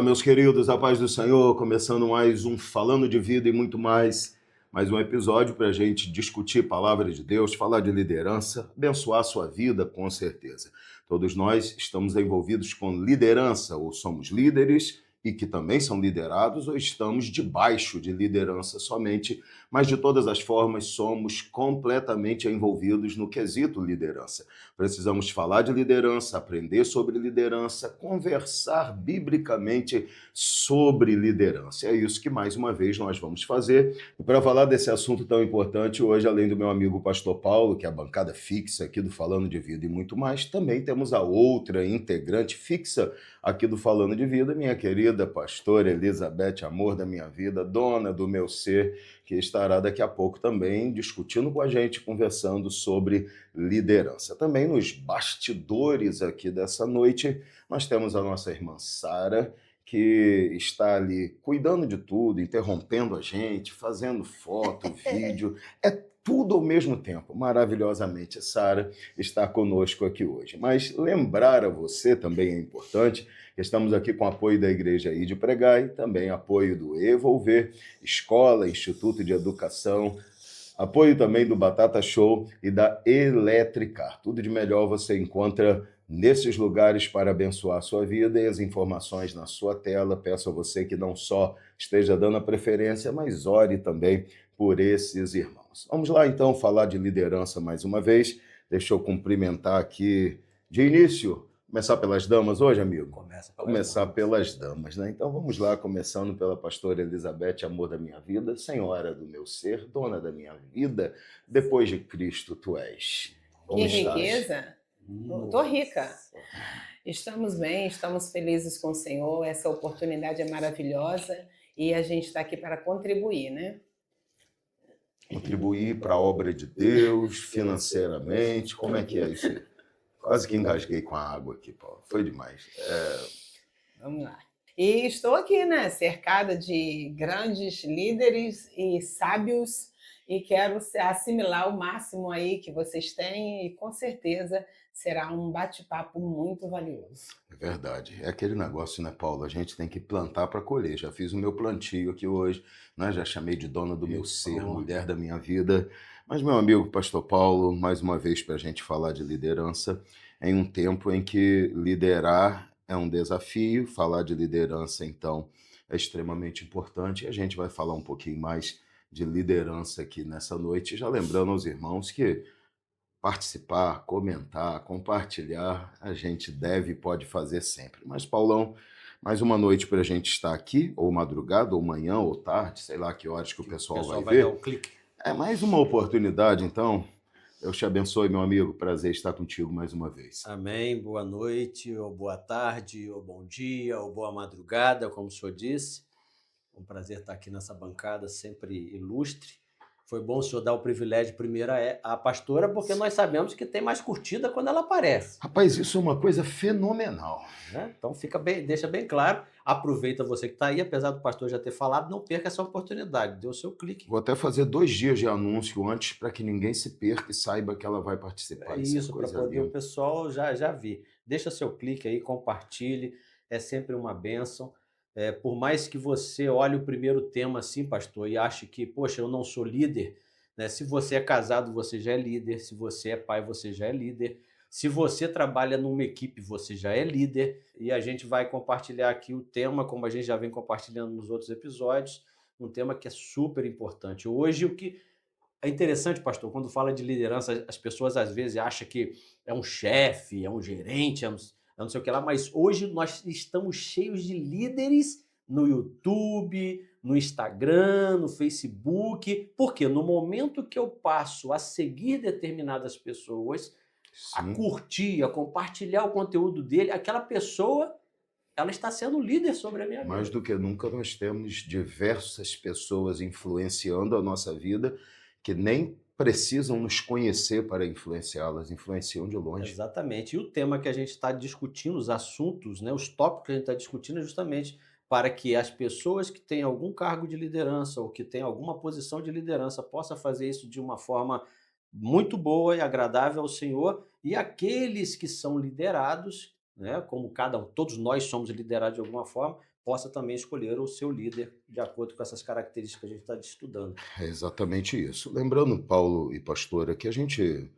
Olá, meus queridos, a paz do Senhor, começando mais um Falando de Vida e muito mais um episódio para a gente discutir palavra de Deus, falar de liderança, abençoar a sua vida, com certeza. Todos nós estamos envolvidos com liderança, ou somos líderes e que também são liderados, ou estamos debaixo de liderança somente, mas de todas as formas somos completamente envolvidos no quesito liderança. Precisamos falar de liderança, aprender sobre liderança, conversar biblicamente sobre liderança. É isso que mais uma vez nós vamos fazer. E para falar desse assunto tão importante, hoje, além do meu amigo Pastor Paulo, que é a bancada fixa aqui do Falando de Vida e muito mais, também temos a outra integrante fixa aqui do Falando de Vida, minha querida pastora Elizabeth, amor da minha vida, dona do meu ser, que estará daqui a pouco também discutindo com a gente, conversando sobre liderança. Também nos bastidores aqui dessa noite, nós temos a nossa irmã Sara, que está ali cuidando de tudo, interrompendo a gente, fazendo foto, vídeo, é tudo ao mesmo tempo. Maravilhosamente, Sara está conosco aqui hoje. Mas lembrar a você também é importante, que estamos aqui com apoio da Igreja I de Pregai, também apoio do Evolver, Escola, Instituto de Educação, apoio também do Batata Show e da Eletricar. Tudo de melhor você encontra nesses lugares para abençoar a sua vida e as informações na sua tela. Peço a você que não só esteja dando a preferência, mas ore também por esses irmãos. Vamos lá então falar de liderança mais uma vez. Deixa eu cumprimentar aqui de início. Começar pelas damas hoje, amigo? Começar pelas damas, né? Então vamos lá, começando pela pastora Elizabeth, amor da minha vida, senhora do meu ser, dona da minha vida, depois de Cristo tu és. Como Que estás? riqueza! Estou rica. Estamos bem, estamos felizes com o Senhor, essa oportunidade é maravilhosa e a gente está aqui para contribuir, né? Contribuir para a obra de Deus, financeiramente, como é que é isso aí? Quase que engasguei com a água aqui, Paulo. Foi demais. Vamos lá. E estou aqui, né, cercada de grandes líderes e sábios e quero assimilar o máximo aí que vocês têm e com certeza será um bate-papo muito valioso. É verdade. É aquele negócio, né, Paulo? A gente tem que plantar para colher. Já fiz o meu plantio aqui hoje, né? Já chamei de dona do meu ser, mulher da minha vida. Mas, meu amigo Pastor Paulo, mais uma vez para a gente falar de liderança, em um tempo em que liderar é um desafio, falar de liderança, então, é extremamente importante. E a gente vai falar um pouquinho mais de liderança aqui nessa noite, já lembrando aos irmãos que participar, comentar, compartilhar, a gente deve e pode fazer sempre. Mas, Paulão, mais uma noite para a gente estar aqui, ou madrugada, ou manhã, ou tarde, sei lá que horas que o pessoal vai ver. Dar um clique. É mais uma oportunidade, então. Deus te abençoe, meu amigo. Prazer estar contigo mais uma vez. Amém. Boa noite, ou boa tarde, ou bom dia, ou boa madrugada, como o senhor disse. É um prazer estar aqui nessa bancada, sempre ilustre. Foi bom o senhor dar o privilégio primeiro à pastora, porque nós sabemos que tem mais curtida quando ela aparece. Rapaz, isso é uma coisa fenomenal. Né? Então deixa bem claro. Aproveita você que está aí, apesar do pastor já ter falado, não perca essa oportunidade. Dê o seu clique. Vou até fazer 2 dias de anúncio antes para que ninguém se perca e saiba que ela vai participar. É isso, para poder o pessoal já vir. Deixa seu clique aí, compartilhe. É sempre uma bênção. Por mais que você olhe o primeiro tema assim, pastor, e ache que, poxa, eu não sou líder, né? Se você é casado, você já é líder. Se você é pai, você já é líder. Se você trabalha numa equipe, você já é líder. E a gente vai compartilhar aqui o tema, como a gente já vem compartilhando nos outros episódios, um tema que é super importante. Hoje, o que é interessante, pastor, quando fala de liderança, as pessoas às vezes acham que é um chefe, é um gerente, é não sei o que lá, mas hoje nós estamos cheios de líderes no YouTube, no Instagram, no Facebook, porque no momento que eu passo a seguir determinadas pessoas, a curtir, a compartilhar o conteúdo dele, aquela pessoa, ela está sendo líder sobre a minha vida. Mais do que nunca, nós temos diversas pessoas influenciando a nossa vida que nem precisam nos conhecer para influenciá-las, influenciam de longe. Exatamente. E o tema que a gente está discutindo, os assuntos, né, os tópicos que a gente está discutindo é justamente para que as pessoas que têm algum cargo de liderança ou que têm alguma posição de liderança possam fazer isso de uma forma muito boa e agradável ao Senhor, e aqueles que são liderados, né, como todos nós somos liderados de alguma forma, possa também escolher o seu líder de acordo com essas características que a gente está estudando. É exatamente isso. Lembrando, Paulo e pastora, que a gente,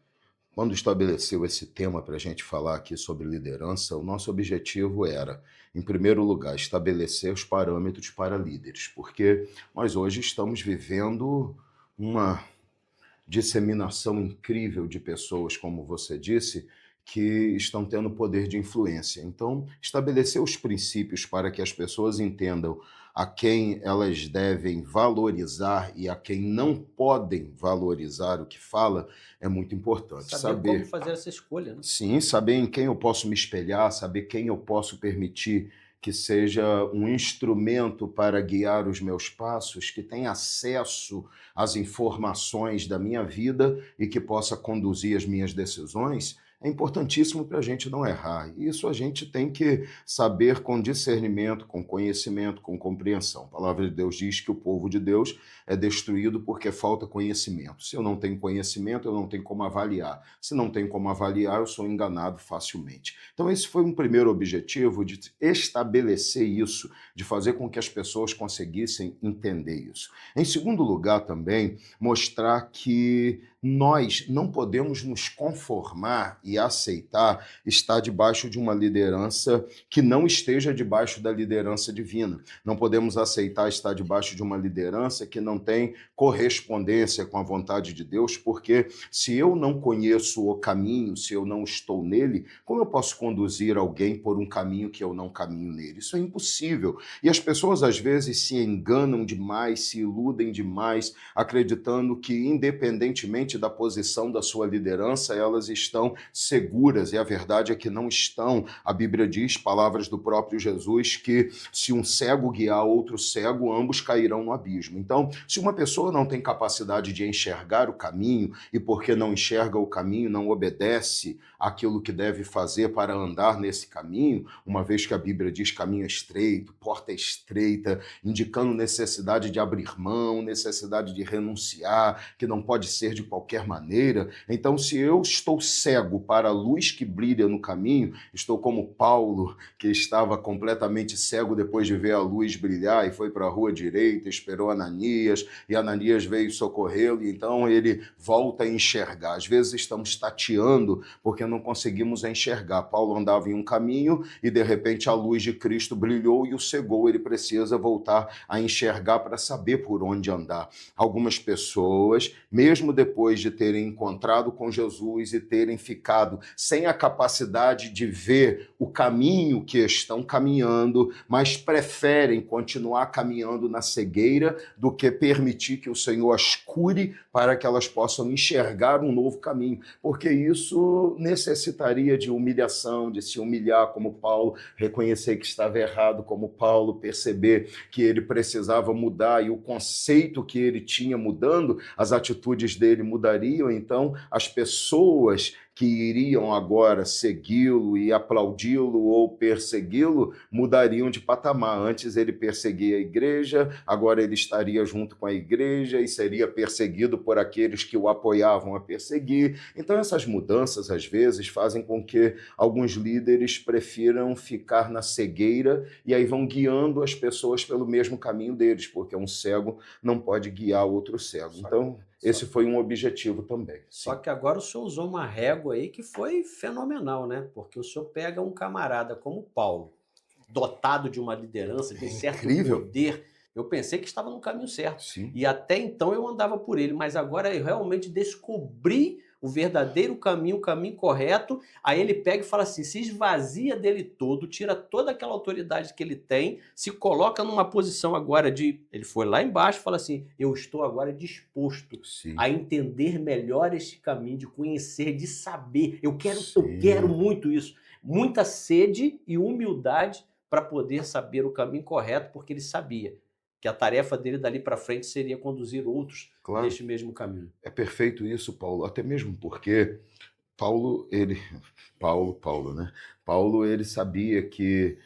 quando estabeleceu esse tema para a gente falar aqui sobre liderança, o nosso objetivo era, em primeiro lugar, estabelecer os parâmetros para líderes, porque nós hoje estamos vivendo uma disseminação incrível de pessoas, como você disse, que estão tendo poder de influência. Então, estabelecer os princípios para que as pessoas entendam a quem elas devem valorizar e a quem não podem valorizar o que fala é muito importante. Saber como fazer essa escolha, né? Sim, saber em quem eu posso me espelhar, saber quem eu posso permitir que seja um instrumento para guiar os meus passos, que tenha acesso às informações da minha vida e que possa conduzir as minhas decisões, é importantíssimo para a gente não errar. E isso a gente tem que saber com discernimento, com conhecimento, com compreensão. A palavra de Deus diz que o povo de Deus é destruído porque falta conhecimento. Se eu não tenho conhecimento, eu não tenho como avaliar. Se não tenho como avaliar, eu sou enganado facilmente. Então esse foi um primeiro objetivo, de estabelecer isso, de fazer com que as pessoas conseguissem entender isso. Em segundo lugar também, mostrar que nós não podemos nos conformar e aceitar estar debaixo de uma liderança que não esteja debaixo da liderança divina. Não podemos aceitar estar debaixo de uma liderança que não tem correspondência com a vontade de Deus, porque se eu não conheço o caminho, se eu não estou nele, como eu posso conduzir alguém por um caminho que eu não caminho nele? Isso é impossível. E as pessoas às vezes se enganam demais, se iludem demais, acreditando que independentemente da posição da sua liderança, elas estão seguras, e a verdade é que não estão. A Bíblia diz, palavras do próprio Jesus, que se um cego guiar outro cego, ambos cairão no abismo. Então, se uma pessoa não tem capacidade de enxergar o caminho, e porque não enxerga o caminho, não obedece aquilo que deve fazer para andar nesse caminho, uma vez que a Bíblia diz caminho estreito, porta estreita, indicando necessidade de abrir mão, necessidade de renunciar, que não pode ser de qualquer maneira. Então, se eu estou cego para a luz que brilha no caminho, estou como Paulo, que estava completamente cego depois de ver a luz brilhar e foi para a rua direita, esperou Ananias, e Ananias veio socorrê-lo, e então ele volta a enxergar. Às vezes estamos tateando porque não conseguimos enxergar. Paulo andava em um caminho e de repente a luz de Cristo brilhou e o cegou. Ele precisa voltar a enxergar para saber por onde andar. Algumas pessoas, mesmo depois de terem encontrado com Jesus e terem ficado sem a capacidade de ver o caminho que estão caminhando, mas preferem continuar caminhando na cegueira do que permitir que o Senhor as cure para que elas possam enxergar um novo caminho, porque isso necessitaria de humilhação, de se humilhar como Paulo, reconhecer que estava errado como Paulo, perceber que ele precisava mudar e o conceito que ele tinha mudando, as atitudes dele mudariam. Então as pessoas que iriam agora segui-lo e aplaudi-lo ou persegui-lo mudariam de patamar. Antes ele perseguia a igreja, agora ele estaria junto com a igreja e seria perseguido por aqueles que o apoiavam a perseguir. Então essas mudanças às vezes fazem com que alguns líderes prefiram ficar na cegueira e aí vão guiando as pessoas pelo mesmo caminho deles, porque um cego não pode guiar outro cego. Então esse foi um objetivo também. Só que agora o senhor usou uma régua aí que foi fenomenal, né? Porque o senhor pega um camarada como Paulo, dotado de uma liderança, de certo poder. Eu pensei que estava no caminho certo. Sim. E até então eu andava por ele, mas agora eu realmente descobri o verdadeiro caminho, o caminho correto. Aí ele pega e fala assim, se esvazia dele todo, tira toda aquela autoridade que ele tem, se coloca numa posição agora de... Ele foi lá embaixo e fala assim, eu estou agora disposto a entender melhor este caminho, de conhecer, de saber. Eu quero muito isso. Muita sede e humildade para poder saber o caminho correto, porque ele sabia que a tarefa dele dali para frente seria conduzir outros neste mesmo caminho. É perfeito isso, Paulo, até mesmo porque Paulo, ele sabia que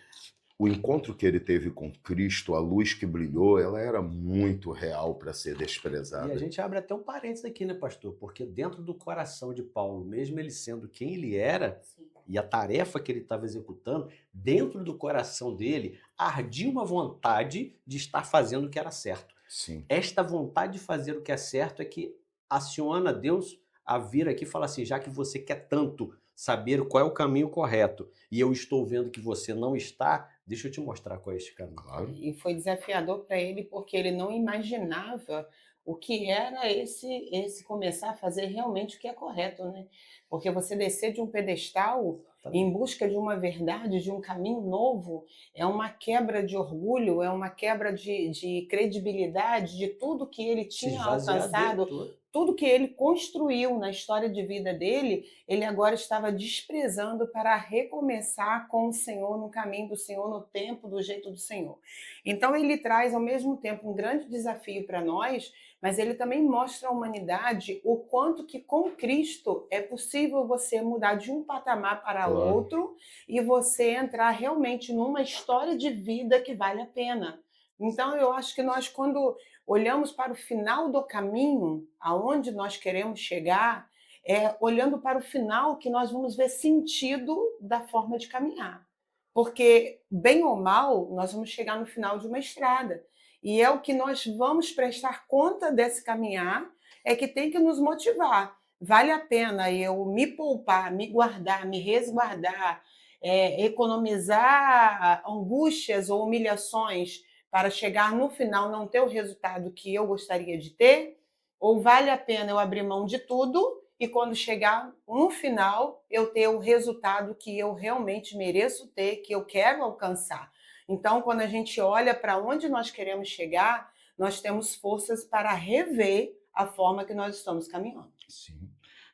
o encontro que ele teve com Cristo, a luz que brilhou, ela era muito real para ser desprezada. E a gente abre até um parênteses aqui, né, pastor? Porque dentro do coração de Paulo, mesmo ele sendo quem ele era, E a tarefa que ele estava executando, dentro do coração dele, ardia uma vontade de estar fazendo o que era certo. Sim. Esta vontade de fazer o que é certo é que aciona Deus a vir aqui e falar assim, já que você quer tanto saber qual é o caminho correto e eu estou vendo que você não está, deixa eu te mostrar qual é este caminho. Claro. E foi desafiador para ele, porque ele não imaginava o que era esse começar a fazer realmente o que é correto, né? Porque você descer de um pedestal em busca de uma verdade, de um caminho novo, é uma quebra de orgulho, é uma quebra de credibilidade, de tudo que ele Se tinha esvaziar dele alcançado, todo. tudo que ele construiu na história de vida dele, ele agora estava desprezando para recomeçar com o Senhor, no caminho do Senhor, no tempo, do jeito do Senhor. Então ele traz ao mesmo tempo um grande desafio para nós, mas ele também mostra à humanidade o quanto que com Cristo é possível você mudar de um patamar para Claro. outro e você entrar realmente numa história de vida que vale a pena. Então eu acho que nós, quando olhamos para o final do caminho, aonde nós queremos chegar, é olhando para o final que nós vamos ver sentido da forma de caminhar. Porque, bem ou mal, nós vamos chegar no final de uma estrada. E é o que nós vamos prestar conta desse caminhar, é que tem que nos motivar. Vale a pena eu me poupar, me guardar, me resguardar, economizar angústias ou humilhações para chegar no final não ter o resultado que eu gostaria de ter? Ou vale a pena eu abrir mão de tudo e quando chegar no final eu ter o resultado que eu realmente mereço ter, que eu quero alcançar? Então, quando a gente olha para onde nós queremos chegar, nós temos forças para rever a forma que nós estamos caminhando. Sim.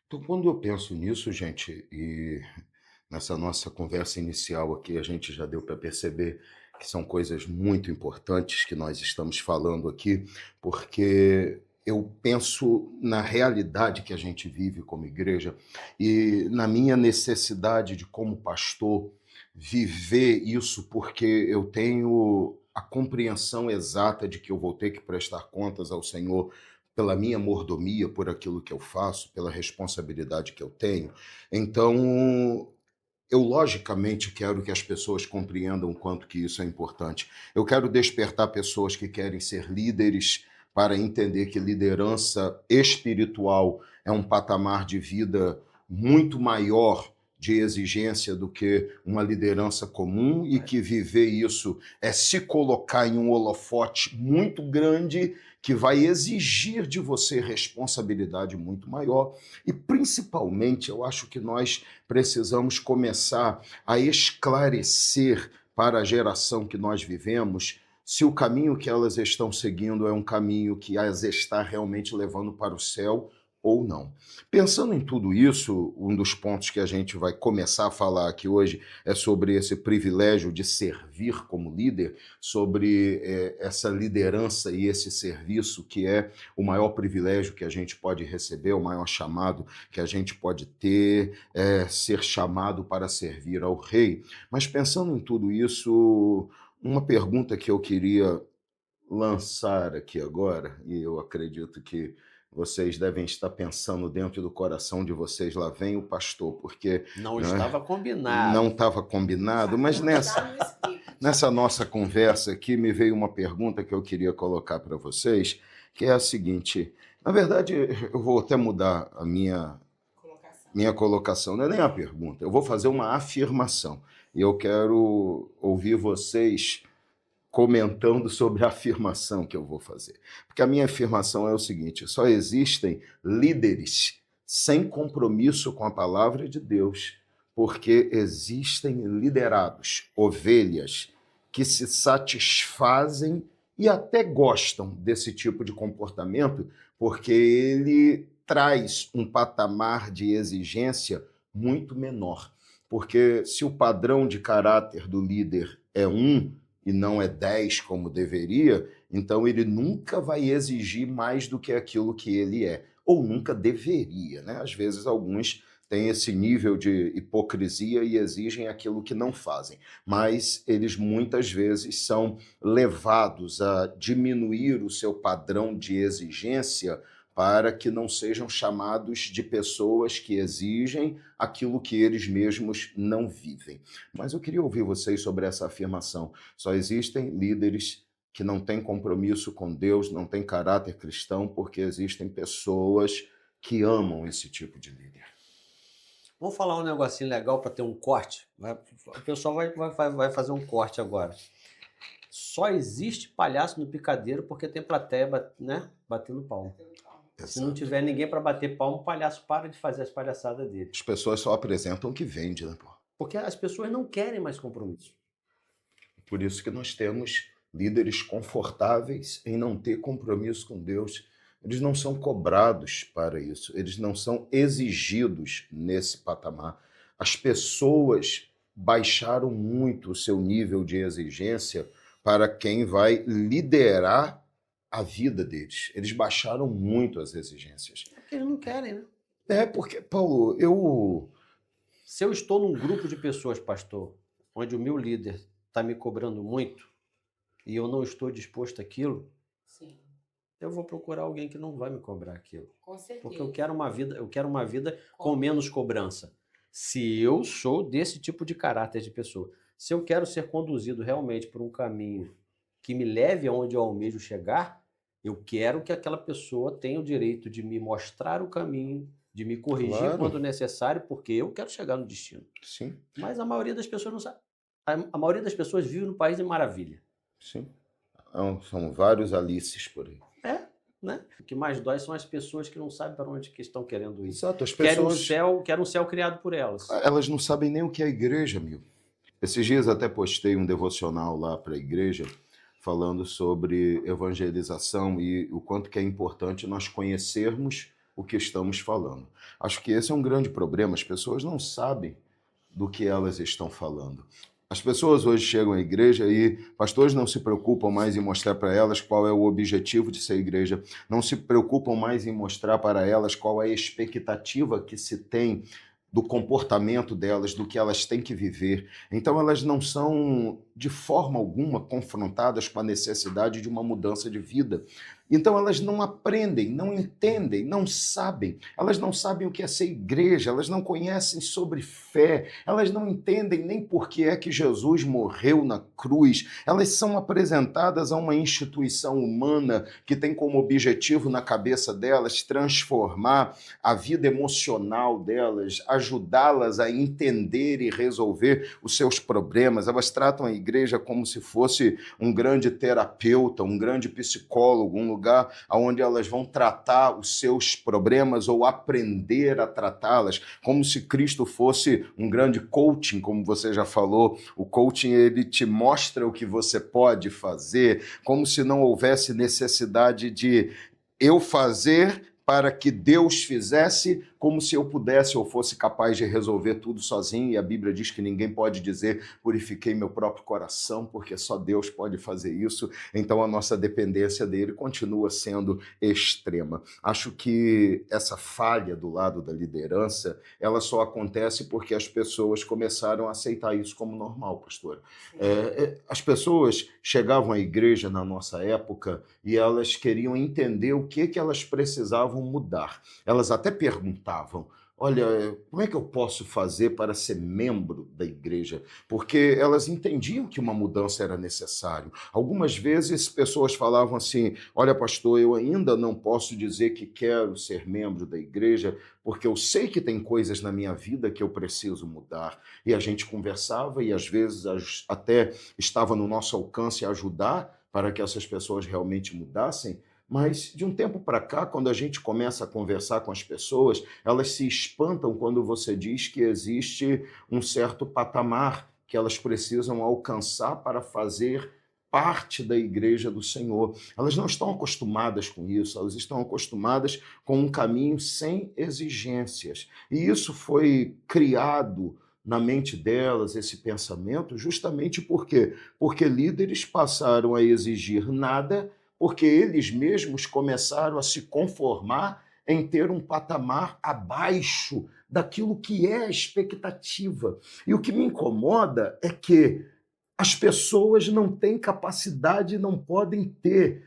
Então, quando eu penso nisso, gente, e nessa nossa conversa inicial aqui, a gente já deu para perceber que são coisas muito importantes que nós estamos falando aqui, porque eu penso na realidade que a gente vive como igreja e na minha necessidade de, como pastor, viver isso, porque eu tenho a compreensão exata de que eu vou ter que prestar contas ao Senhor pela minha mordomia, por aquilo que eu faço, pela responsabilidade que eu tenho. Então, eu logicamente quero que as pessoas compreendam o quanto que isso é importante. Eu quero despertar pessoas que querem ser líderes para entender que liderança espiritual é um patamar de vida muito maior de exigência do que uma liderança comum e que viver isso é se colocar em um holofote muito grande que vai exigir de você responsabilidade muito maior e principalmente eu acho que nós precisamos começar a esclarecer para a geração que nós vivemos se o caminho que elas estão seguindo é um caminho que as está realmente levando para o céu ou não. Pensando em tudo isso, um dos pontos que a gente vai começar a falar aqui hoje é sobre esse privilégio de servir como líder, sobre essa liderança e esse serviço que é o maior privilégio que a gente pode receber, o maior chamado que a gente pode ter, ser chamado para servir ao rei. Mas pensando em tudo isso, uma pergunta que eu queria lançar aqui agora, e eu acredito que vocês devem estar pensando dentro do coração de vocês, lá vem o pastor, porque Não né, estava combinado. não estava combinado, mas nessa nossa conversa aqui me veio uma pergunta que eu queria colocar para vocês, que é a seguinte, na verdade eu vou até mudar a minha colocação, não é nem a pergunta, eu vou fazer uma afirmação, e eu quero ouvir vocês comentando sobre a afirmação que eu vou fazer. Porque a minha afirmação é o seguinte, só existem líderes sem compromisso com a palavra de Deus, porque existem liderados, ovelhas, que se satisfazem e até gostam desse tipo de comportamento, porque ele traz um patamar de exigência muito menor. Porque se o padrão de caráter do líder é 1, e não é 10 como deveria, então ele nunca vai exigir mais do que aquilo que ele é, ou nunca deveria, né? Às vezes alguns têm esse nível de hipocrisia e exigem aquilo que não fazem, mas eles muitas vezes são levados a diminuir o seu padrão de exigência para que não sejam chamados de pessoas que exigem aquilo que eles mesmos não vivem. Mas eu queria ouvir vocês sobre essa afirmação. Só existem líderes que não têm compromisso com Deus, não têm caráter cristão, porque existem pessoas que amam esse tipo de líder. Vamos falar um negocinho legal para ter um corte? O pessoal vai fazer um corte agora. Só existe palhaço no picadeiro porque tem plateia, né, batendo palmo. Se não tiver ninguém para bater palmo, o palhaço para de fazer as palhaçadas dele. As pessoas só apresentam o que vende, né, pô? Porque as pessoas não querem mais compromisso. Por isso que nós temos líderes confortáveis em não ter compromisso com Deus. Eles não são cobrados para isso, eles não são exigidos nesse patamar. As pessoas baixaram muito o seu nível de exigência para quem vai liderar a vida deles. Eles baixaram muito as exigências. É porque eles não querem, né? É porque, Paulo, Se eu estou num grupo de pessoas, pastor, onde o meu líder está me cobrando muito e eu não estou disposto àquilo, Sim, eu vou procurar alguém que não vai me cobrar aquilo. com certeza. Porque eu quero uma vida com menos cobrança. Se eu sou desse tipo de caráter de pessoa, se eu quero ser conduzido realmente por um caminho que me leve aonde eu almejo chegar, eu quero que aquela pessoa tenha o direito de me mostrar o caminho, de me corrigir Claro. quando necessário, porque eu quero chegar no destino. sim, Mas a maioria das pessoas não sabe. A maioria das pessoas vive no país de maravilha. sim. São vários Alices por aí. Né? O que mais dói são as pessoas que não sabem para onde que estão querendo ir. Exato, as Querem pessoas... um céu criado por elas. Elas não sabem nem o que é igreja, amigo. Esses dias até postei um devocional lá para a igreja falando sobre evangelização e o quanto que é importante nós conhecermos o que estamos falando. Acho que esse é um grande problema. As pessoas não sabem do que elas estão falando. As pessoas hoje chegam à igreja e pastores não se preocupam mais em mostrar para elas qual é o objetivo de ser igreja, não se preocupam mais em mostrar para elas qual é a expectativa que se tem do comportamento delas, do que elas têm que viver. Então elas não são, de forma alguma, confrontadas com a necessidade de uma mudança de vida. Então elas não aprendem, não entendem, não sabem. Elas não sabem o que é ser igreja, elas não conhecem sobre fé, elas não entendem nem por que é que Jesus morreu na cruz. Elas são apresentadas a uma instituição humana que tem como objetivo na cabeça delas transformar a vida emocional delas, ajudá-las a entender e resolver os seus problemas. Elas tratam a igreja como se fosse um grande terapeuta, um grande psicólogo, um lugar onde elas vão tratar os seus problemas ou aprender a tratá-las, como se Cristo fosse um grande coaching, como você já falou. O coaching, ele te mostra o que você pode fazer, como se não houvesse necessidade de eu fazer para que Deus fizesse, como se eu pudesse ou fosse capaz de resolver tudo sozinho. E a Bíblia diz que ninguém pode dizer, purifiquei meu próprio coração, porque só Deus pode fazer isso. Então a nossa dependência dele continua sendo extrema. Acho que essa falha do lado da liderança, ela só acontece porque as pessoas começaram a aceitar isso como normal, pastora. As pessoas chegavam à igreja na nossa época e elas queriam entender o que elas precisavam mudar. Elas até perguntavam, olha, como é que eu posso fazer para ser membro da igreja? Porque elas entendiam que uma mudança era necessária. Algumas vezes pessoas falavam assim, olha pastor, eu ainda não posso dizer que quero ser membro da igreja, porque eu sei que tem coisas na minha vida que eu preciso mudar. E a gente conversava e às vezes até estava no nosso alcance ajudar para que essas pessoas realmente mudassem. Mas de um tempo para cá, quando a gente começa a conversar com as pessoas, elas se espantam quando você diz que existe um certo patamar que elas precisam alcançar para fazer parte da igreja do Senhor. Elas não estão acostumadas com isso, elas estão acostumadas com um caminho sem exigências. E isso foi criado na mente delas, esse pensamento, justamente por quê? Porque líderes passaram a exigir nada, porque eles mesmos começaram a se conformar em ter um patamar abaixo daquilo que é a expectativa. E o que me incomoda é que as pessoas não têm capacidade, não podem ter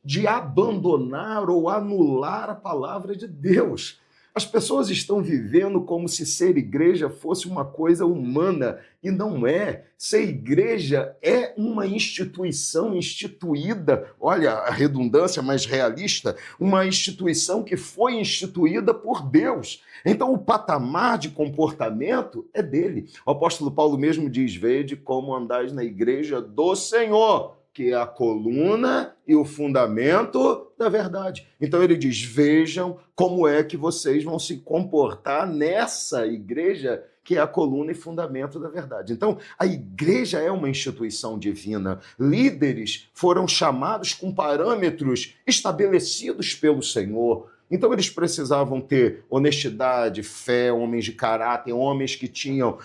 de abandonar ou anular a palavra de Deus. As pessoas estão vivendo como se ser igreja fosse uma coisa humana, e não é. Ser igreja é uma instituição instituída, olha a redundância mais realista, uma instituição que foi instituída por Deus. Então o patamar de comportamento é dele. O apóstolo Paulo mesmo diz: vede como andais na igreja do Senhor, que é a coluna e o fundamento da verdade. Então ele diz: vejam como é que vocês vão se comportar nessa igreja que é a coluna e fundamento da verdade. Então, a igreja é uma instituição divina. Líderes foram chamados com parâmetros estabelecidos pelo Senhor. Então eles precisavam ter honestidade, fé, homens de caráter, homens que tinham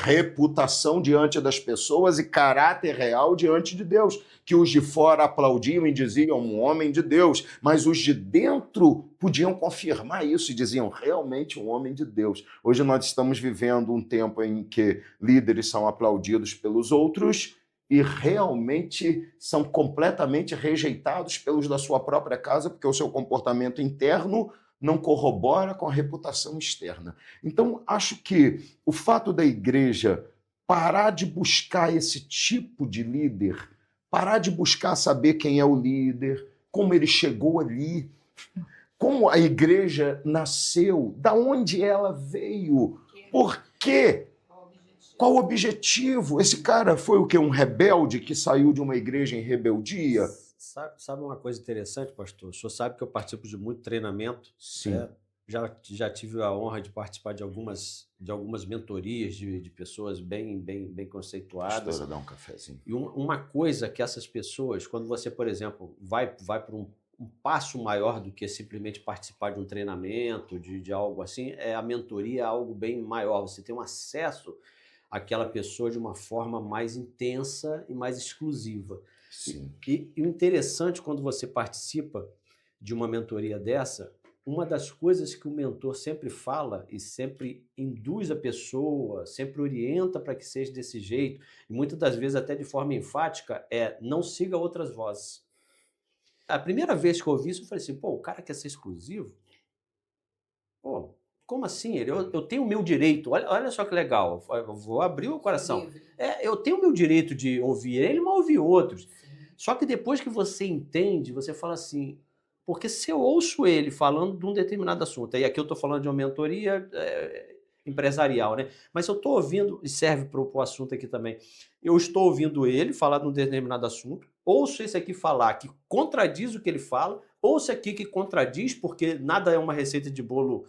reputação diante das pessoas e caráter real diante de Deus, que os de fora aplaudiam e diziam: um homem de Deus, mas os de dentro podiam confirmar isso e diziam: realmente um homem de Deus. Hoje nós estamos vivendo um tempo em que líderes são aplaudidos pelos outros e realmente são completamente rejeitados pelos da sua própria casa, porque o seu comportamento interno não corrobora com a reputação externa. Então, acho que o fato da igreja parar de buscar esse tipo de líder, parar de buscar saber quem é o líder, como ele chegou ali, como a igreja nasceu, da onde ela veio, por quê? Qual o objetivo? Esse cara foi o quê? Um rebelde que saiu de uma igreja em rebeldia? Sabe uma coisa interessante, pastor? O senhor sabe que eu participo de muito treinamento. Sim. Né? Já tive a honra de participar de algumas mentorias de pessoas bem conceituadas. História, dá um cafezinho. E uma coisa que essas pessoas, quando você, por exemplo, vai para um passo maior do que simplesmente participar de um treinamento, de algo assim, a mentoria é algo bem maior. Você tem um acesso àquela pessoa de uma forma mais intensa e mais exclusiva. Sim. E o interessante, quando você participa de uma mentoria dessa, uma das coisas que o mentor sempre fala e sempre induz a pessoa, sempre orienta para que seja desse jeito, e muitas das vezes até de forma enfática, não siga outras vozes. A primeira vez que eu ouvi isso, eu falei assim: pô, o cara quer ser exclusivo? Pô, como assim? Eu tenho o meu direito, olha só que legal, eu vou abrir o coração. Eu tenho o meu direito de ouvir ele, mas ouvir outros. Só que depois que você entende, você fala assim, porque se eu ouço ele falando de um determinado assunto, e aqui eu estou falando de uma mentoria empresarial, né? Mas eu estou ouvindo, e serve para o assunto aqui também, eu estou ouvindo ele falar de um determinado assunto, ouço esse aqui falar que contradiz o que ele fala, ouço aqui que contradiz, porque nada é uma receita de bolo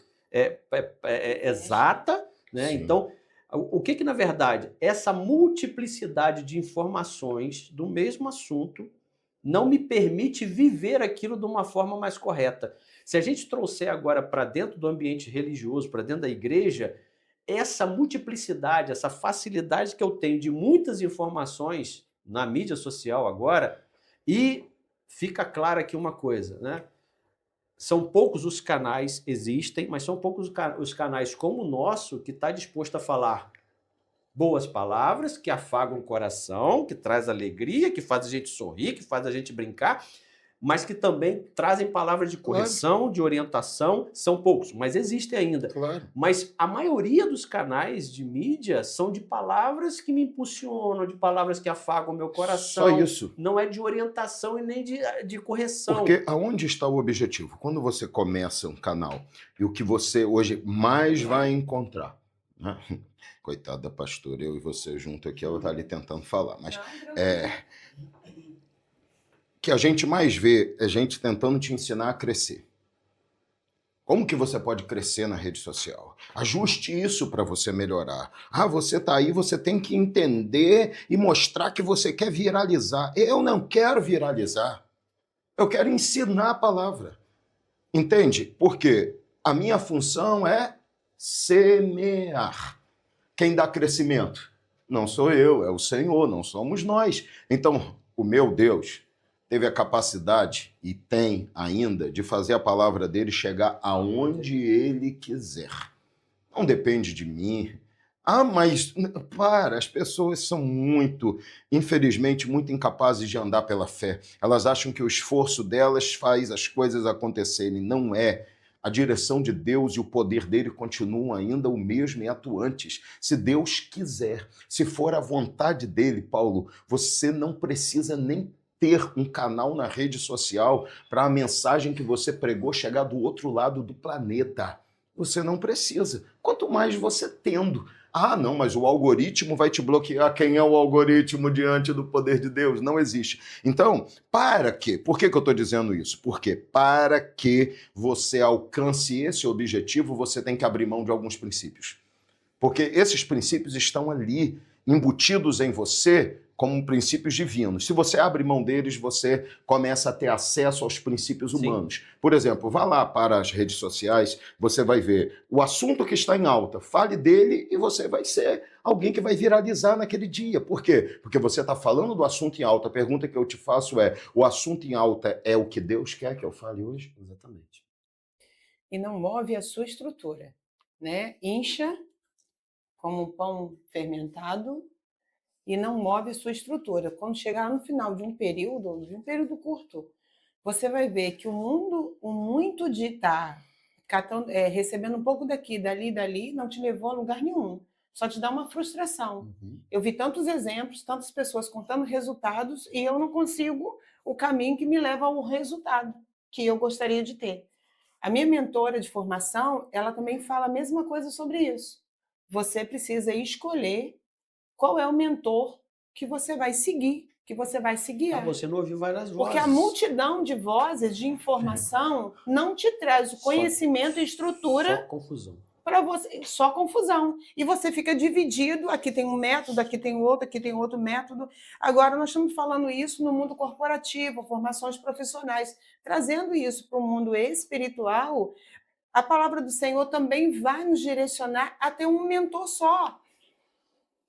exata, né? Sim. Então, o que na verdade, essa multiplicidade de informações do mesmo assunto não me permite viver aquilo de uma forma mais correta. Se a gente trouxer agora para dentro do ambiente religioso, para dentro da igreja, essa multiplicidade, essa facilidade que eu tenho de muitas informações na mídia social agora, e fica clara aqui uma coisa, né? São poucos os canais, existem, mas são poucos os canais como o nosso que está disposto a falar boas palavras, que afagam o coração, que traz alegria, que faz a gente sorrir, que faz a gente brincar, mas que também trazem palavras de correção, claro, de orientação. São poucos, mas existem ainda. Claro. Mas a maioria dos canais de mídia são de palavras que me impulsionam, de palavras que afagam o meu coração. Só isso. Não é de orientação e nem de correção. Porque aonde está o objetivo? Quando você começa um canal e o que você hoje mais vai encontrar, né? Coitada da pastora, eu e você junto aqui, ela está ali tentando falar, mas que a gente mais vê é gente tentando te ensinar a crescer. Como que você pode crescer na rede social? Ajuste isso para você melhorar. Você está aí, você tem que entender e mostrar que você quer viralizar. Eu não quero viralizar. Eu quero ensinar a palavra. Entende? Porque a minha função é semear. Quem dá crescimento? Não sou eu, é o Senhor, não somos nós. Então, o meu Deus teve a capacidade, e tem ainda, de fazer a palavra dele chegar aonde ele quiser. Não depende de mim. Ah, mas as pessoas são muito, infelizmente, muito incapazes de andar pela fé. Elas acham que o esforço delas faz as coisas acontecerem. Não é. A direção de Deus e o poder dele continuam ainda o mesmo e atuantes. Se Deus quiser, se for a vontade dele, Paulo, você não precisa nem ter um canal na rede social para a mensagem que você pregou chegar do outro lado do planeta. Você não precisa. Quanto mais você tendo. Ah, não, mas o algoritmo vai te bloquear. Quem é o algoritmo diante do poder de Deus? Não existe. Então, para quê? Por que eu estou dizendo isso? Porque para que você alcance esse objetivo, você tem que abrir mão de alguns princípios. Porque esses princípios estão ali, embutidos em você como princípios divinos. Se você abre mão deles, você começa a ter acesso aos princípios humanos. Sim. Por exemplo, vá lá para as redes sociais, você vai ver o assunto que está em alta, fale dele e você vai ser alguém que vai viralizar naquele dia. Por quê? Porque você está falando do assunto em alta. A pergunta que eu te faço é, o assunto em alta é o que Deus quer que eu fale hoje? Exatamente. E não move a sua estrutura, né? Incha como um pão fermentado e não move a sua estrutura. Quando chegar no final de um período curto, você vai ver que o muito de estar recebendo um pouco daqui, dali, não te levou a lugar nenhum. Só te dá uma frustração. Uhum. Eu vi tantos exemplos, tantas pessoas contando resultados e eu não consigo o caminho que me leva ao resultado que eu gostaria de ter. A minha mentora de formação, ela também fala a mesma coisa sobre isso. Você precisa escolher qual é o mentor que você vai seguir, que você vai se guiar. Você não ouviu várias vozes. Porque a multidão de vozes, de informação, não te traz o conhecimento e estrutura. Só confusão. Para você, só confusão. E você fica dividido, aqui tem um método, aqui tem outro método. Agora, nós estamos falando isso no mundo corporativo, formações profissionais. Trazendo isso para o mundo espiritual, a palavra do Senhor também vai nos direcionar a ter um mentor só,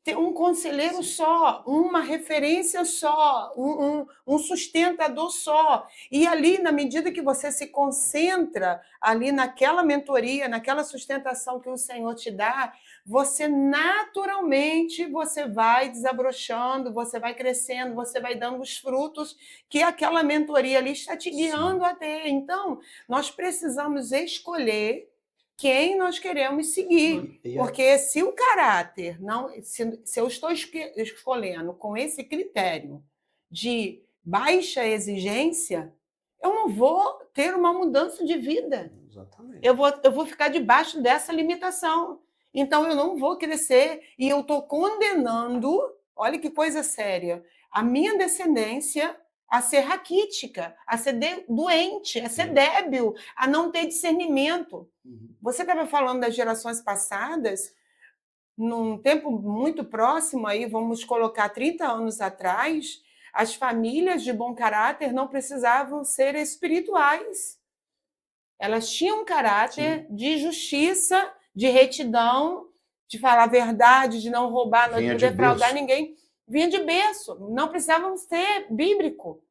ter um conselheiro só, uma referência só, um sustentador só. E ali, na medida que você se concentra ali naquela mentoria, naquela sustentação que o Senhor te dá, você naturalmente você vai desabrochando, você vai crescendo, você vai dando os frutos que aquela mentoria ali está te guiando a ter. Então, nós precisamos escolher quem nós queremos seguir. Porque se o caráter, se eu estou escolhendo com esse critério de baixa exigência, eu não vou ter uma mudança de vida. Exatamente. Eu vou ficar debaixo dessa limitação. Então, eu não vou crescer e eu estou condenando, olha que coisa séria, a minha descendência a ser raquítica, a ser doente, a ser débil, a não ter discernimento. Você estava falando das gerações passadas, num tempo muito próximo, aí vamos colocar 30 anos atrás, as famílias de bom caráter não precisavam ser espirituais. Elas tinham um caráter de justiça, de retidão, de falar a verdade, de não roubar, não defraudar ninguém. Vinha de berço, não precisavam ser bíblico.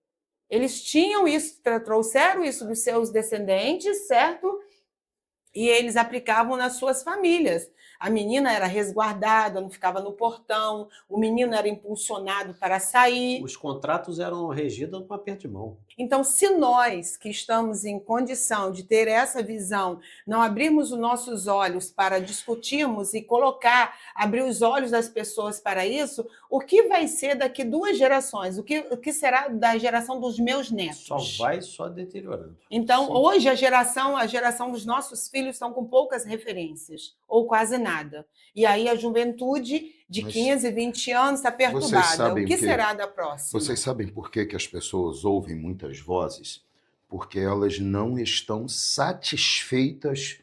Eles tinham isso, trouxeram isso dos seus descendentes, certo? E eles aplicavam nas suas famílias. A menina era resguardada, não ficava no portão, o menino era impulsionado para sair. Os contratos eram regidos com aperto de mão. Então, se nós que estamos em condição de ter essa visão, não abrirmos os nossos olhos para discutirmos e abrir os olhos das pessoas para isso, o que vai ser daqui 2 gerações? O que será da geração dos meus netos? Só deteriorando. Então, hoje, a geração dos nossos filhos estão com poucas referências, ou quase nada. E aí a juventude de 15, 20 anos está perturbada. O que será da próxima? Vocês sabem por que as pessoas ouvem muitas vozes? Porque elas não estão satisfeitas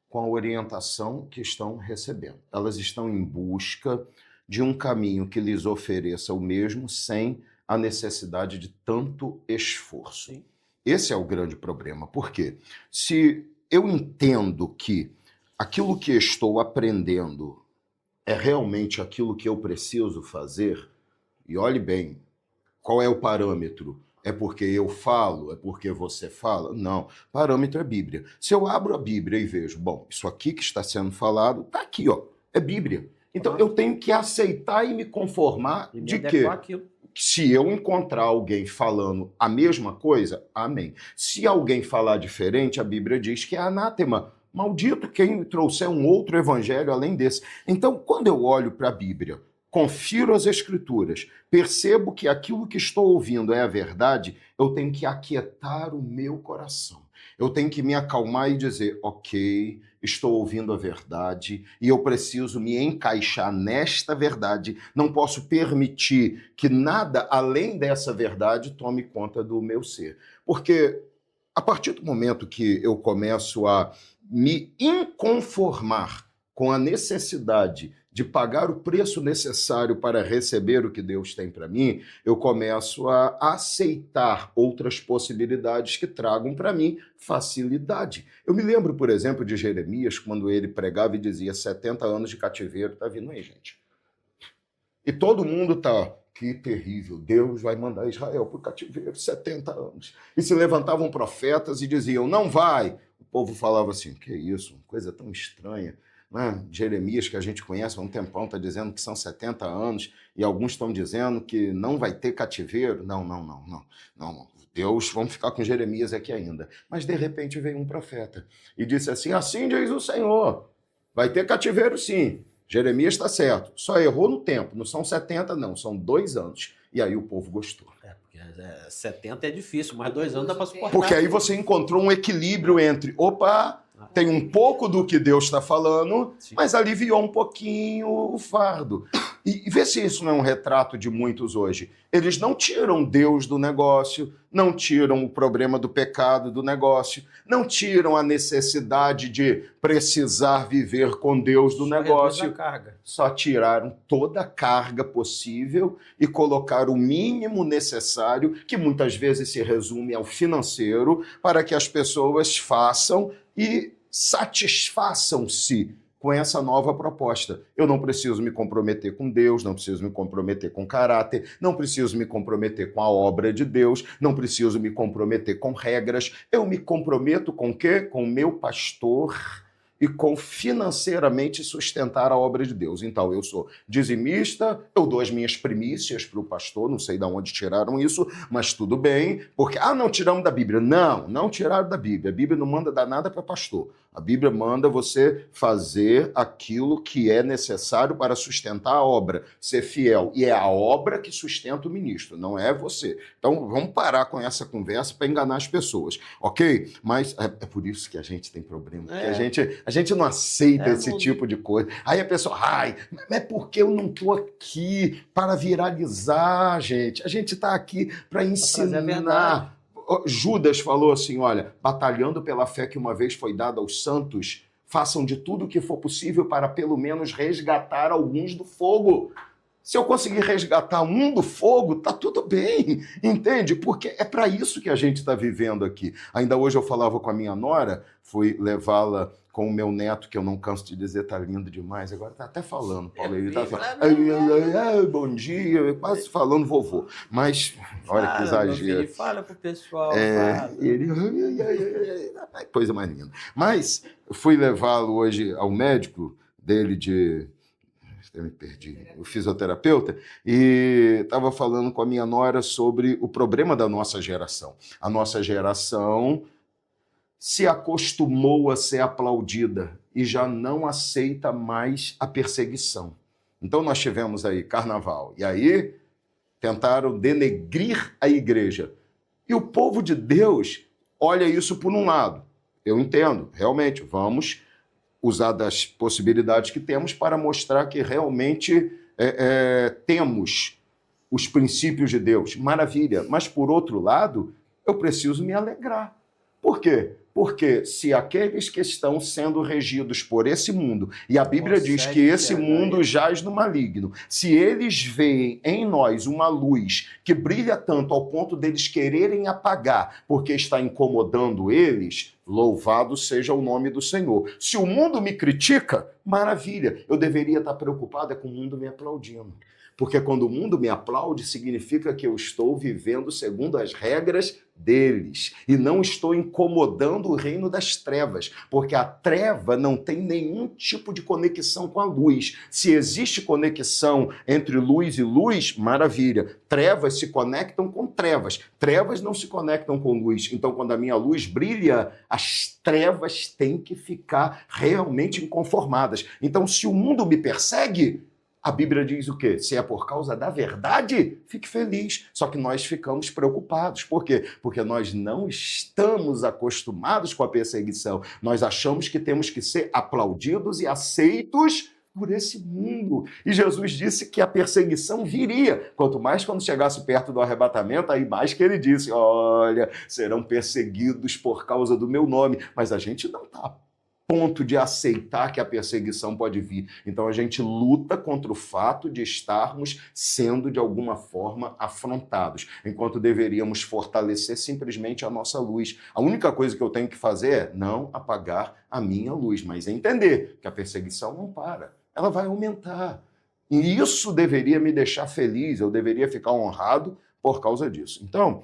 com a orientação que estão recebendo. Elas estão em busca de um caminho que lhes ofereça o mesmo sem a necessidade de tanto esforço. Sim. Esse é o grande problema. Por quê? Se eu entendo que aquilo que estou aprendendo é realmente aquilo que eu preciso fazer, e olhe bem, qual é o parâmetro? É porque eu falo? É porque você fala? Não, parâmetro é Bíblia. Se eu abro a Bíblia e vejo, bom, isso aqui que está sendo falado, está aqui, ó, é Bíblia. Então, eu tenho que aceitar e me conformar E me de adequar que, àquilo. se eu encontrar alguém falando a mesma coisa, amém. Se alguém falar diferente, a Bíblia diz que é anátema. Maldito quem trouxer um outro evangelho além desse. Então, quando eu olho para a Bíblia, confiro as Escrituras, percebo que aquilo que estou ouvindo é a verdade, eu tenho que aquietar o meu coração. Eu tenho que me acalmar e dizer, ok, estou ouvindo a verdade e eu preciso me encaixar nesta verdade. Não posso permitir que nada além dessa verdade tome conta do meu ser. Porque a partir do momento que eu começo a me inconformar com a necessidade de pagar o preço necessário para receber o que Deus tem para mim, eu começo a aceitar outras possibilidades que tragam para mim facilidade. Eu me lembro, por exemplo, de Jeremias, quando ele pregava e dizia 70 anos de cativeiro, tá vindo aí, gente. E todo mundo tá, que terrível, Deus vai mandar Israel para o cativeiro, 70 anos. E se levantavam profetas e diziam, não vai. O povo falava assim, que isso, coisa tão estranha. Né? Jeremias, que a gente conhece há um tempão, está dizendo que são 70 anos, e alguns estão dizendo que não vai ter cativeiro. Não. Deus, vamos ficar com Jeremias aqui ainda. Mas de repente veio um profeta e disse assim, assim diz o Senhor, vai ter cativeiro sim. Jeremias está certo, só errou no tempo, não são 70 não, são 2 anos. E aí o povo gostou. Porque 70 é difícil, mas 2 anos dá para suportar. Porque aí você encontrou um equilíbrio entre, opa, tem um pouco do que Deus está falando, Sim. mas aliviou um pouquinho o fardo. E vê se isso não é um retrato de muitos hoje. Eles não tiram Deus do negócio, não tiram o problema do pecado do negócio, não tiram a necessidade de precisar viver com Deus do negócio. Carga. Só tiraram toda a carga possível e colocaram o mínimo necessário, que muitas vezes se resume ao financeiro, para que as pessoas façam e satisfaçam-se com essa nova proposta. Eu não preciso me comprometer com Deus, não preciso me comprometer com caráter, não preciso me comprometer com a obra de Deus, não preciso me comprometer com regras. Eu me comprometo com o quê? Com o meu pastor e com financeiramente sustentar a obra de Deus. Então, eu sou dizimista, eu dou as minhas primícias para o pastor, não sei de onde tiraram isso, mas tudo bem, porque, não tiramos da Bíblia. Não tiraram da Bíblia. A Bíblia não manda dar nada para pastor. A Bíblia manda você fazer aquilo que é necessário para sustentar a obra, ser fiel. E é a obra que sustenta o ministro, não é você. Então, vamos parar com essa conversa para enganar as pessoas, ok? Mas é por isso que a gente tem problema, porque a gente não aceita esse tipo de coisa. Aí a pessoa, é porque eu não estou aqui para viralizar, gente. A gente está aqui para ensinar. Judas falou assim, olha, batalhando pela fé que uma vez foi dada aos santos, façam de tudo o que for possível para pelo menos resgatar alguns do fogo. Se eu conseguir resgatar um do fogo, tá tudo bem, entende? Porque é para isso que a gente está vivendo aqui. Ainda hoje eu falava com a minha nora, fui levá-la com o meu neto, que eu não canso de dizer, tá lindo demais. Agora tá até falando, Paulo. Ele tá falando, bom dia, quase falando vovô. Mas, olha que exagero. Fala pro pessoal. Ele, coisa mais linda. Mas fui levá-lo hoje ao médico dele eu me perdi, o fisioterapeuta, e estava falando com a minha nora sobre o problema da nossa geração. A nossa geração se acostumou a ser aplaudida e já não aceita mais a perseguição. Então nós tivemos aí carnaval, e aí tentaram denegrir a igreja. E o povo de Deus olha isso por um lado. Eu entendo, realmente, vamos usar das possibilidades que temos para mostrar que realmente temos os princípios de Deus. Maravilha. Mas, por outro lado, eu preciso me alegrar. Por quê? Porque se aqueles que estão sendo regidos por esse mundo, e a Bíblia diz que esse mundo jaz no maligno, se eles veem em nós uma luz que brilha tanto ao ponto deles quererem apagar, porque está incomodando eles, louvado seja o nome do Senhor. Se o mundo me critica, maravilha, eu deveria estar preocupado com o mundo me aplaudindo. Porque quando o mundo me aplaude, significa que eu estou vivendo segundo as regras deles e não estou incomodando o reino das trevas, porque a treva não tem nenhum tipo de conexão com a luz. Se existe conexão entre luz e luz, maravilha. Trevas se conectam com trevas. Trevas não se conectam com luz. Então, quando a minha luz brilha, as trevas têm que ficar realmente inconformadas. Então, se o mundo me persegue, a Bíblia diz o quê? Se é por causa da verdade, fique feliz. Só que nós ficamos preocupados. Por quê? Porque nós não estamos acostumados com a perseguição. Nós achamos que temos que ser aplaudidos e aceitos por esse mundo. E Jesus disse que a perseguição viria. Quanto mais quando chegasse perto do arrebatamento, aí mais que ele disse, olha, serão perseguidos por causa do meu nome. Mas a gente não está ponto de aceitar que a perseguição pode vir. Então a gente luta contra o fato de estarmos sendo de alguma forma afrontados, enquanto deveríamos fortalecer simplesmente a nossa luz. A única coisa que eu tenho que fazer é não apagar a minha luz, mas entender que a perseguição não para, ela vai aumentar. E isso deveria me deixar feliz, eu deveria ficar honrado por causa disso. Então,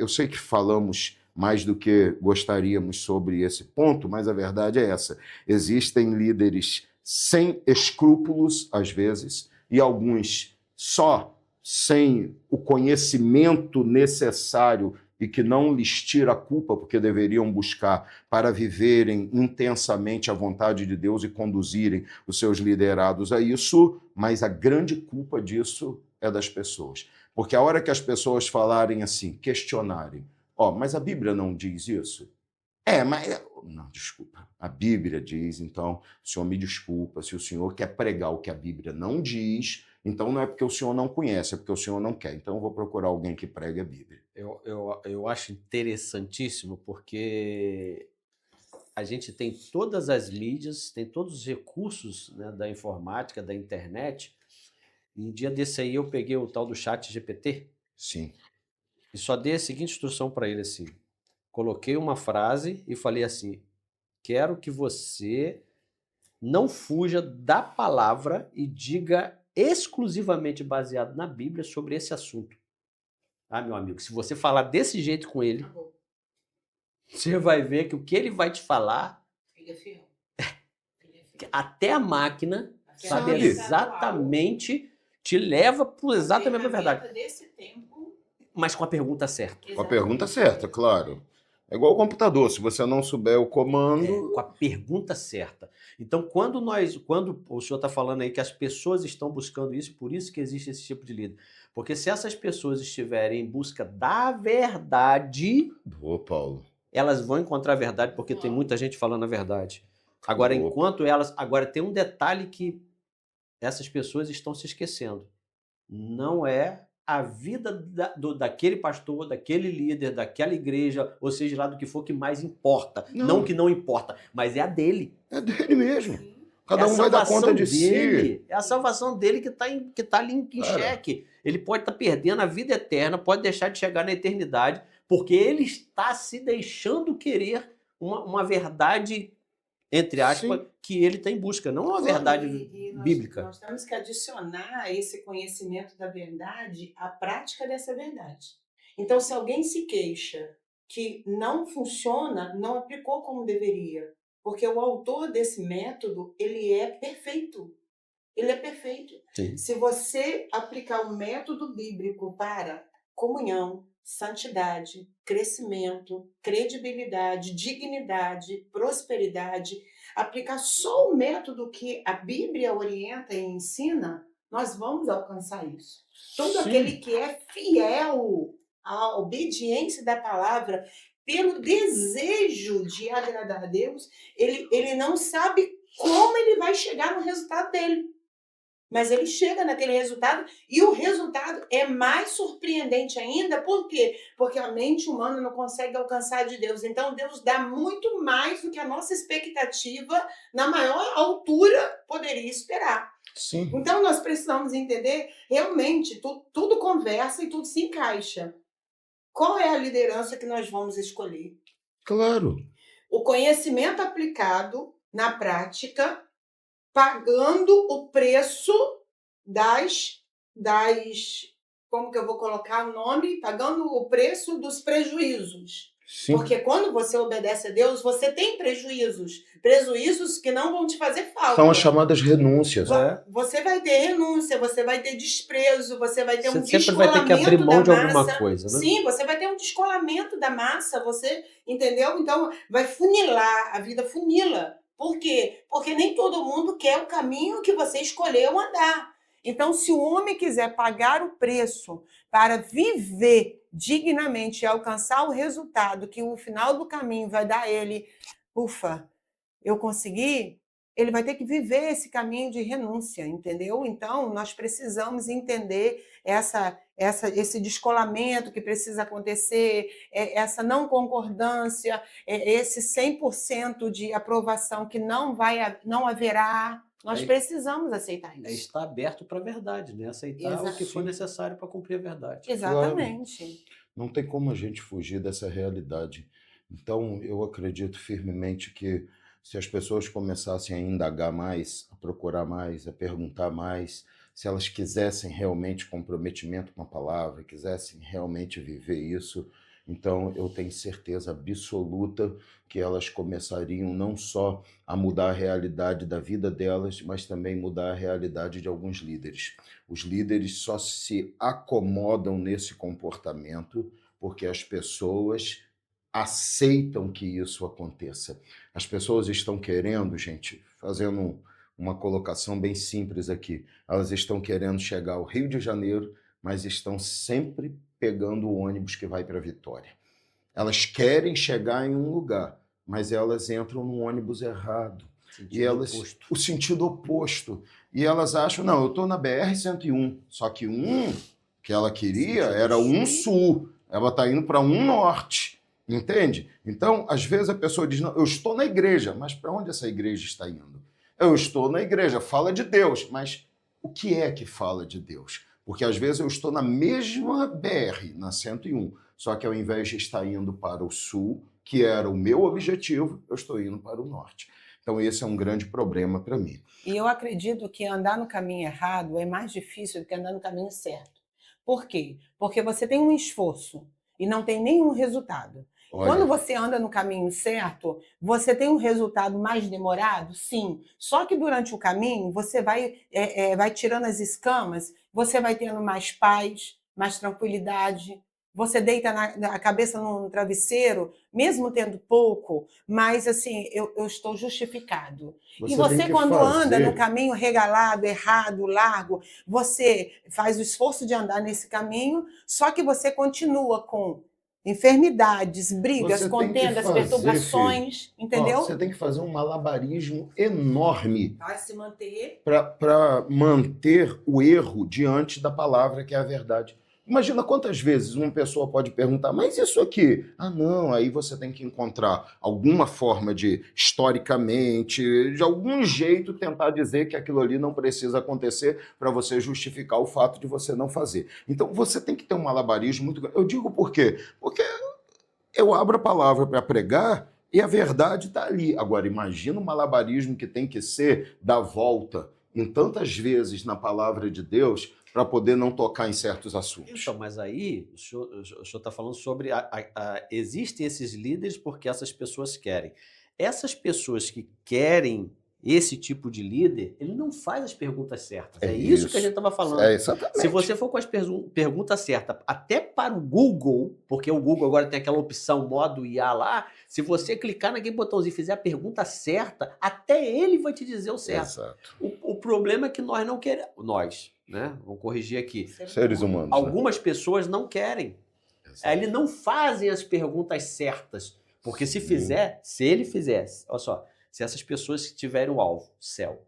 eu sei que falamos mais do que gostaríamos sobre esse ponto, mas a verdade é essa. Existem líderes sem escrúpulos, às vezes, e alguns só sem o conhecimento necessário e que não lhes tira a culpa, porque deveriam buscar para viverem intensamente a vontade de Deus e conduzirem os seus liderados a isso, mas a grande culpa disso é das pessoas. Porque a hora que as pessoas falarem assim, questionarem, mas a Bíblia não diz isso? Mas... Não, desculpa. A Bíblia diz, então, o senhor me desculpa, se o senhor quer pregar o que a Bíblia não diz, então não é porque o senhor não conhece, é porque o senhor não quer. Então eu vou procurar alguém que pregue a Bíblia. Eu acho interessantíssimo, porque a gente tem todas as mídias, tem todos os recursos, né, da informática, da internet. E um dia desse aí eu peguei o tal do ChatGPT. Sim. E só dei a seguinte instrução para ele assim. Coloquei uma frase e falei assim: quero que você não fuja da palavra e diga exclusivamente baseado na Bíblia sobre esse assunto. Ah, meu amigo, se você falar desse jeito com ele, você vai ver que o que ele vai te falar, até a máquina sabe exatamente, te leva para exatamente a verdade. Desse tempo, mas com a pergunta certa. Com a pergunta certa, claro. É igual o computador, se você não souber o comando... Com a pergunta certa. Então, quando o senhor está falando aí que as pessoas estão buscando isso, por isso que existe esse tipo de líder. Porque se essas pessoas estiverem em busca da verdade... Boa, Paulo. Elas vão encontrar a verdade, porque tem muita gente falando a verdade. Agora, enquanto elas... Agora, tem um detalhe que essas pessoas estão se esquecendo. Não é a vida daquele pastor, daquele líder, daquela igreja, ou seja lá do que for, que mais importa. Não que não importa, mas é a dele. É dele mesmo. Cada um vai dar conta de si. É a salvação dele que está ali em xeque. Ele pode estar perdendo a vida eterna, pode deixar de chegar na eternidade, porque ele está se deixando querer uma verdade, entre aspas, sim, que ele está em busca, não uma verdade bíblica. Nós temos que adicionar a esse conhecimento da verdade a prática dessa verdade. Então, se alguém se queixa que não funciona, não aplicou como deveria, porque o autor desse método, ele é perfeito. Ele é perfeito. Sim. Se você aplicar o método bíblico para comunhão, santidade, crescimento, credibilidade, dignidade, prosperidade, aplicar só o método que a Bíblia orienta e ensina, nós vamos alcançar isso. Todo Sim. aquele que é fiel à obediência da palavra, pelo desejo de agradar a Deus, ele não sabe como ele vai chegar no resultado dele. Mas ele chega naquele resultado e o resultado é mais surpreendente ainda. Por quê? Porque a mente humana não consegue alcançar de Deus. Então, Deus dá muito mais do que a nossa expectativa, na maior altura, poderia esperar. Sim. Então, nós precisamos entender, realmente, tudo conversa e tudo se encaixa. Qual é a liderança que nós vamos escolher? Claro. O conhecimento aplicado na prática, pagando o preço das como que eu vou colocar o nome? Pagando o preço dos prejuízos. Sim. Porque quando você obedece a Deus, você tem prejuízos. Prejuízos que não vão te fazer falta. São as chamadas renúncias. Você vai ter renúncia, você vai ter desprezo, você vai ter um Você sempre vai ter que abrir mão de alguma coisa, né? Sim, você vai ter um descolamento da massa, você entendeu? Então, vai funilar, a vida funila. Por quê? Porque nem todo mundo quer o caminho que você escolheu andar. Então, se o homem quiser pagar o preço para viver dignamente e alcançar o resultado que o final do caminho vai dar a ele, ufa, eu consegui, ele vai ter que viver esse caminho de renúncia, entendeu? Então, nós precisamos entender esse descolamento que precisa acontecer, essa não concordância, esse 100% de aprovação que não haverá. Nós precisamos aceitar isso. Estar aberto para a verdade, né? Aceitar o que for necessário para cumprir a verdade. Exatamente. Claro. Não tem como a gente fugir dessa realidade. Então, eu acredito firmemente que se as pessoas começassem a indagar mais, a procurar mais, a perguntar mais, se elas quisessem realmente comprometimento com a palavra, quisessem realmente viver isso, então eu tenho certeza absoluta que elas começariam não só a mudar a realidade da vida delas, mas também mudar a realidade de alguns líderes. Os líderes só se acomodam nesse comportamento porque as pessoas aceitam que isso aconteça. As pessoas estão querendo, gente, fazendo uma colocação bem simples aqui, elas estão querendo chegar ao Rio de Janeiro, mas estão sempre pegando o ônibus que vai para Vitória. Elas querem chegar em um lugar, mas elas entram no ônibus errado. O sentido oposto. E elas acham, não, eu estou na BR-101, só que que ela queria era um sul, ela está indo para um norte. Entende? Então, às vezes a pessoa diz, não, eu estou na igreja, mas para onde essa igreja está indo? Eu estou na igreja, fala de Deus, mas o que é que fala de Deus? Porque às vezes eu estou na mesma BR, na 101, só que ao invés de estar indo para o sul, que era o meu objetivo, eu estou indo para o norte. Então esse é um grande problema para mim. E eu acredito que andar no caminho errado é mais difícil do que andar no caminho certo. Por quê? Porque você tem um esforço e não tem nenhum resultado. Olha, quando você anda no caminho certo, você tem um resultado mais demorado? Sim. Só que durante o caminho, você vai tirando as escamas, você vai tendo mais paz, mais tranquilidade. Você deita a cabeça no travesseiro, mesmo tendo pouco, mas assim, eu estou justificado. E você, quando anda no caminho regalado, errado, largo, você faz o esforço de andar nesse caminho, só que você continua com enfermidades, brigas, contendas, perturbações, entendeu? Você tem que fazer um malabarismo enorme para se manter, para manter o erro diante da palavra que é a verdade. Imagina quantas vezes uma pessoa pode perguntar, mas isso aqui? Ah, não, aí você tem que encontrar alguma forma de, historicamente, de algum jeito tentar dizer que aquilo ali não precisa acontecer para você justificar o fato de você não fazer. Então você tem que ter um malabarismo muito grande. Eu digo por quê? Porque eu abro a palavra para pregar e a verdade está ali. Agora, imagina o malabarismo que tem que ser dar volta em tantas vezes na palavra de Deus para poder não tocar em certos assuntos. Então, mas aí o senhor está falando sobre existem esses líderes porque essas pessoas querem. Essas pessoas que querem esse tipo de líder, ele não faz as perguntas certas. É isso que a gente estava falando. Exatamente. Se você for com as perguntas certas, até para o Google, porque o Google agora tem aquela opção modo IA lá, se você clicar naquele botãozinho e fizer a pergunta certa, até ele vai te dizer o certo. Exato. O problema é que nós não queremos. Nós, né? Vou corrigir aqui. Seres humanos. Algumas pessoas não querem. Eles não fazem as perguntas certas. Porque se ele fizesse, olha só, se essas pessoas que tiverem o alvo, céu,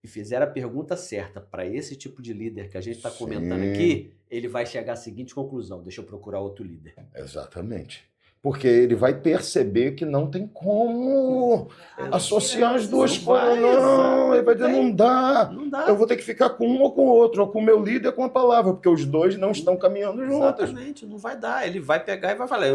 e fizer a pergunta certa para esse tipo de líder que a gente está comentando aqui, ele vai chegar à seguinte conclusão: deixa eu procurar outro líder. Exatamente. Porque ele vai perceber que não tem como associar as duas coisas. Não, ele vai dizer, não dá. Eu vou ter que ficar com um ou com o outro, ou com o meu líder ou com a palavra, porque os dois não estão caminhando juntos. Exatamente, não vai dar. Ele vai pegar e vai falar,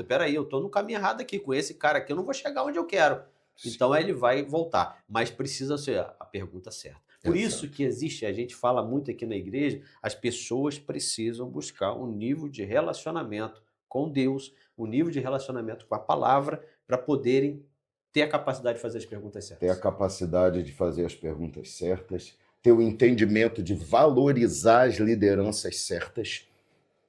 peraí, eu estou no caminho errado aqui, com esse cara aqui eu não vou chegar onde eu quero. Então ele vai voltar, mas precisa ser a pergunta certa. Por Exato. isso que existe, a gente fala muito aqui na igreja, as pessoas precisam buscar um nível de relacionamento com Deus, um nível de relacionamento com a palavra, para poderem ter a capacidade de fazer as perguntas Ter a certas. capacidade de fazer as perguntas certas, ter o entendimento de valorizar as lideranças certas.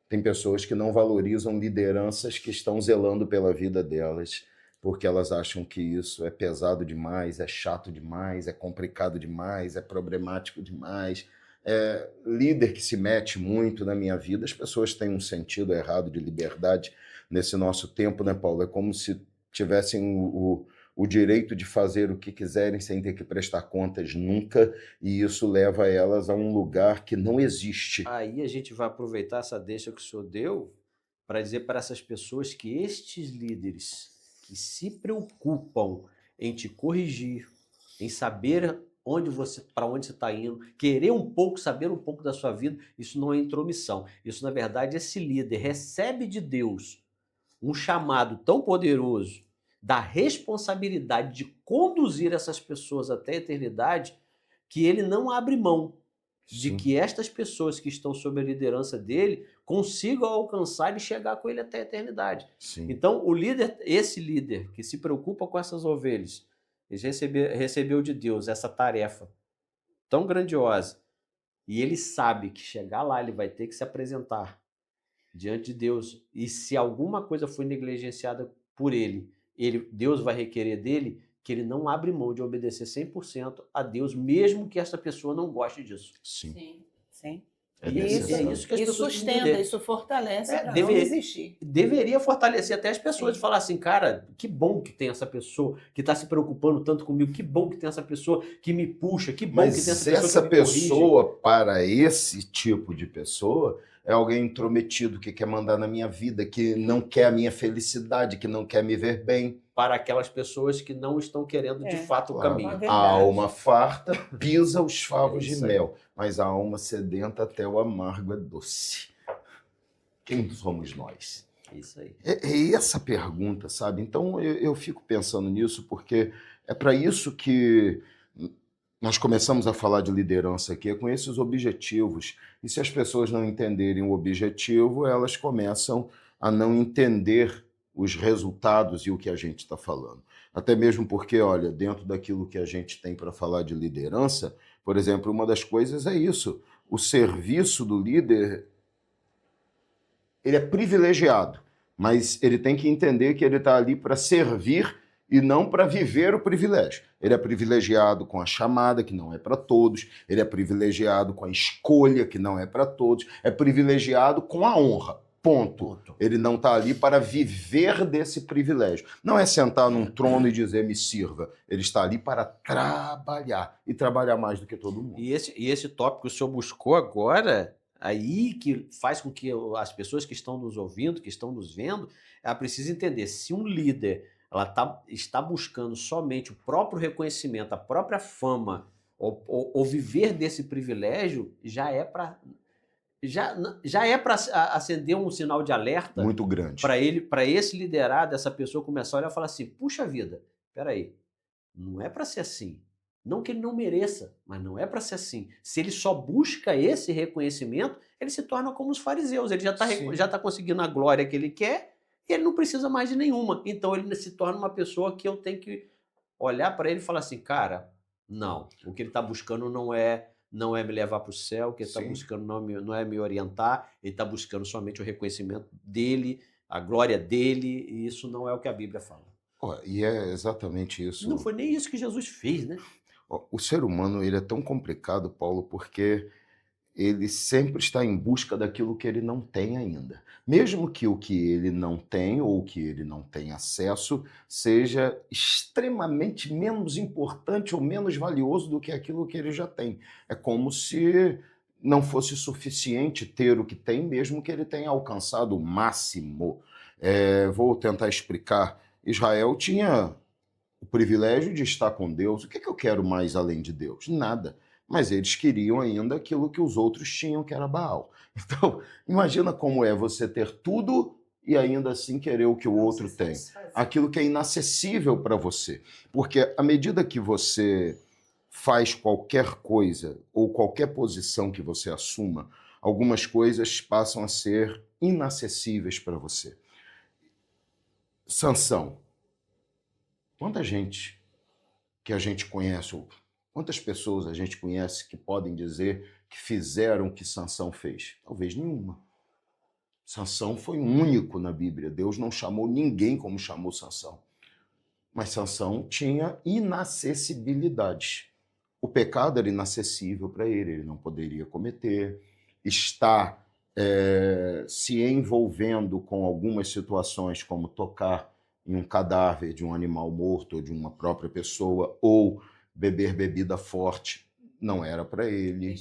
Tem pessoas que não valorizam lideranças que estão zelando pela vida delas, porque elas acham que isso é pesado demais, é chato demais, é complicado demais, é problemático demais. É, líder que se mete muito na minha vida, as pessoas têm um sentido errado de liberdade nesse nosso tempo, né, Paulo? É como se tivessem o direito de fazer o que quiserem sem ter que prestar contas nunca, e isso leva elas a um lugar que não existe. Aí a gente vai aproveitar essa deixa que o senhor deu para dizer para essas pessoas que estes líderes que se preocupam em te corrigir, em saber para onde você está indo, querer um pouco, saber um pouco da sua vida, isso não é intromissão. Isso, na verdade, esse líder recebe de Deus um chamado tão poderoso da responsabilidade de conduzir essas pessoas até a eternidade, que ele não abre mão de Sim. que estas pessoas que estão sob a liderança dele consigam alcançar e chegar com ele até a eternidade. Sim. Então, esse líder que se preocupa com essas ovelhas, ele recebeu de Deus essa tarefa tão grandiosa, e ele sabe que chegar lá ele vai ter que se apresentar diante de Deus, e se alguma coisa foi negligenciada por Deus vai requerer dele que ele não abre mão de obedecer 100% a Deus, mesmo que essa pessoa não goste disso. Sim. Sim. É E necessário. isso que as Isso pessoas sustenta, entenderem. isso fortalece para não deveria- desistir. Deveria fortalecer até as pessoas, Sim. de falar assim, cara, que bom que tem essa pessoa que está se preocupando tanto comigo, que bom que tem essa pessoa que me puxa, que bom que tem Mas essa pessoa essa que me corrige. pessoa, para esse tipo de pessoa, é alguém intrometido que quer mandar na minha vida, que não quer a minha felicidade, que não quer me ver bem. Para aquelas pessoas que não estão querendo de É, fato o claro. caminho. Uma A verdade. alma farta pisa os favos É de isso aí. mel, mas a alma sedenta até o amargo é doce. Quem somos nós? Isso aí. É essa pergunta, sabe? Então eu fico pensando nisso, porque é para isso que nós começamos a falar de liderança aqui, é com esses objetivos. E se as pessoas não entenderem o objetivo, elas começam a não entender os resultados e o que a gente está falando. Até mesmo porque, olha, dentro daquilo que a gente tem para falar de liderança, por exemplo, uma das coisas é isso. O serviço do líder, ele é privilegiado, mas ele tem que entender que ele está ali para servir e não para viver o privilégio. Ele é privilegiado com a chamada, que não é para todos, ele é privilegiado com a escolha, que não é para todos, é privilegiado com a honra. Ponto. Ele não está ali para viver desse privilégio. Não é sentar num trono e dizer me sirva. Ele está ali para trabalhar e trabalhar mais do que todo mundo. E esse tópico que o senhor buscou agora, aí que faz com que as pessoas que estão nos ouvindo, que estão nos vendo, ela precisa entender, se um líder está buscando somente o próprio reconhecimento, a própria fama, ou viver desse privilégio, já é para acender um sinal de alerta Muito grande. para esse liderado, essa pessoa começar a olhar e falar assim, puxa vida, peraí, não é para ser assim. Não que ele não mereça, mas não é para ser assim. Se ele só busca esse reconhecimento, ele se torna como os fariseus. Ele Sim. já tá conseguindo a glória que ele quer e ele não precisa mais de nenhuma. Então ele se torna uma pessoa que eu tenho que olhar para ele e falar assim, cara, não, o que ele está buscando não é me levar para o céu, o que ele está Sim. buscando não é me orientar, ele está buscando somente o reconhecimento dele, a glória dele, e isso não é o que a Bíblia fala. Ó, e é exatamente isso. Não foi nem isso que Jesus fez, né? Ó, o ser humano, ele é tão complicado, Paulo, porque ele sempre está em busca daquilo que ele não tem ainda. Mesmo que o que ele não tem ou que ele não tem acesso seja extremamente menos importante ou menos valioso do que aquilo que ele já tem. É como se não fosse suficiente ter o que tem, mesmo que ele tenha alcançado o máximo. Vou tentar explicar. Israel tinha o privilégio de estar com Deus. O que eu quero mais além de Deus? Nada. Mas eles queriam ainda aquilo que os outros tinham, que era Baal. Então, imagina como é você ter tudo e ainda assim querer o que o outro tem. Aquilo que é inacessível para você. Porque à medida que você faz qualquer coisa ou qualquer posição que você assuma, algumas coisas passam a ser inacessíveis para você. Sansão. Quanta gente que a gente conhece, ou quantas pessoas a gente conhece que podem dizer que fizeram o que Sansão fez? Talvez nenhuma. Sansão foi único na Bíblia. Deus não chamou ninguém como chamou Sansão. Mas Sansão tinha inacessibilidades. O pecado era inacessível para ele não poderia cometer. Está se envolvendo com algumas situações, como tocar em um cadáver de um animal morto ou de uma própria pessoa, ou beber bebida forte, não era para ele.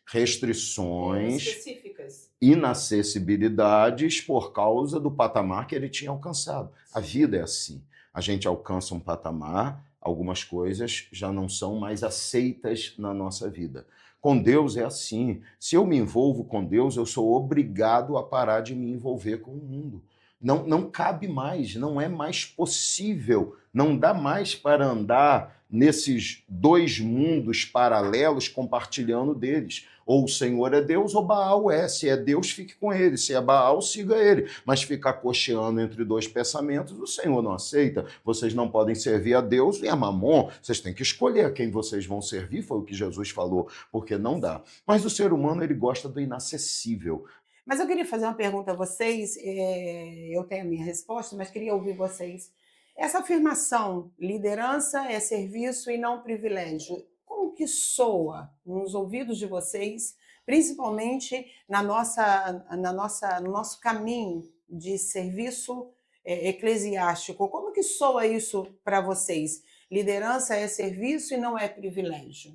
Restrições específicas. Inacessibilidades por causa do patamar que ele tinha alcançado. A vida é assim. A gente alcança um patamar, algumas coisas já não são mais aceitas na nossa vida. Com Deus é assim. Se eu me envolvo com Deus, eu sou obrigado a parar de me envolver com o mundo. Não cabe mais, não é mais possível, não dá mais para andar nesses dois mundos paralelos compartilhando deles. Ou o Senhor é Deus ou Baal é. Se é Deus, fique com ele. Se é Baal, siga ele. Mas ficar cocheando entre dois pensamentos, o Senhor não aceita. Vocês não podem servir a Deus e a Mamon. Vocês têm que escolher a quem vocês vão servir, foi o que Jesus falou, porque não dá. Mas o ser humano, ele gosta do inacessível. Mas eu queria fazer uma pergunta a vocês, eu tenho a minha resposta, mas queria ouvir vocês. Essa afirmação, liderança é serviço e não privilégio, como que soa nos ouvidos de vocês, principalmente no nosso caminho de serviço eclesiástico? Como que soa isso para vocês? Liderança é serviço e não é privilégio.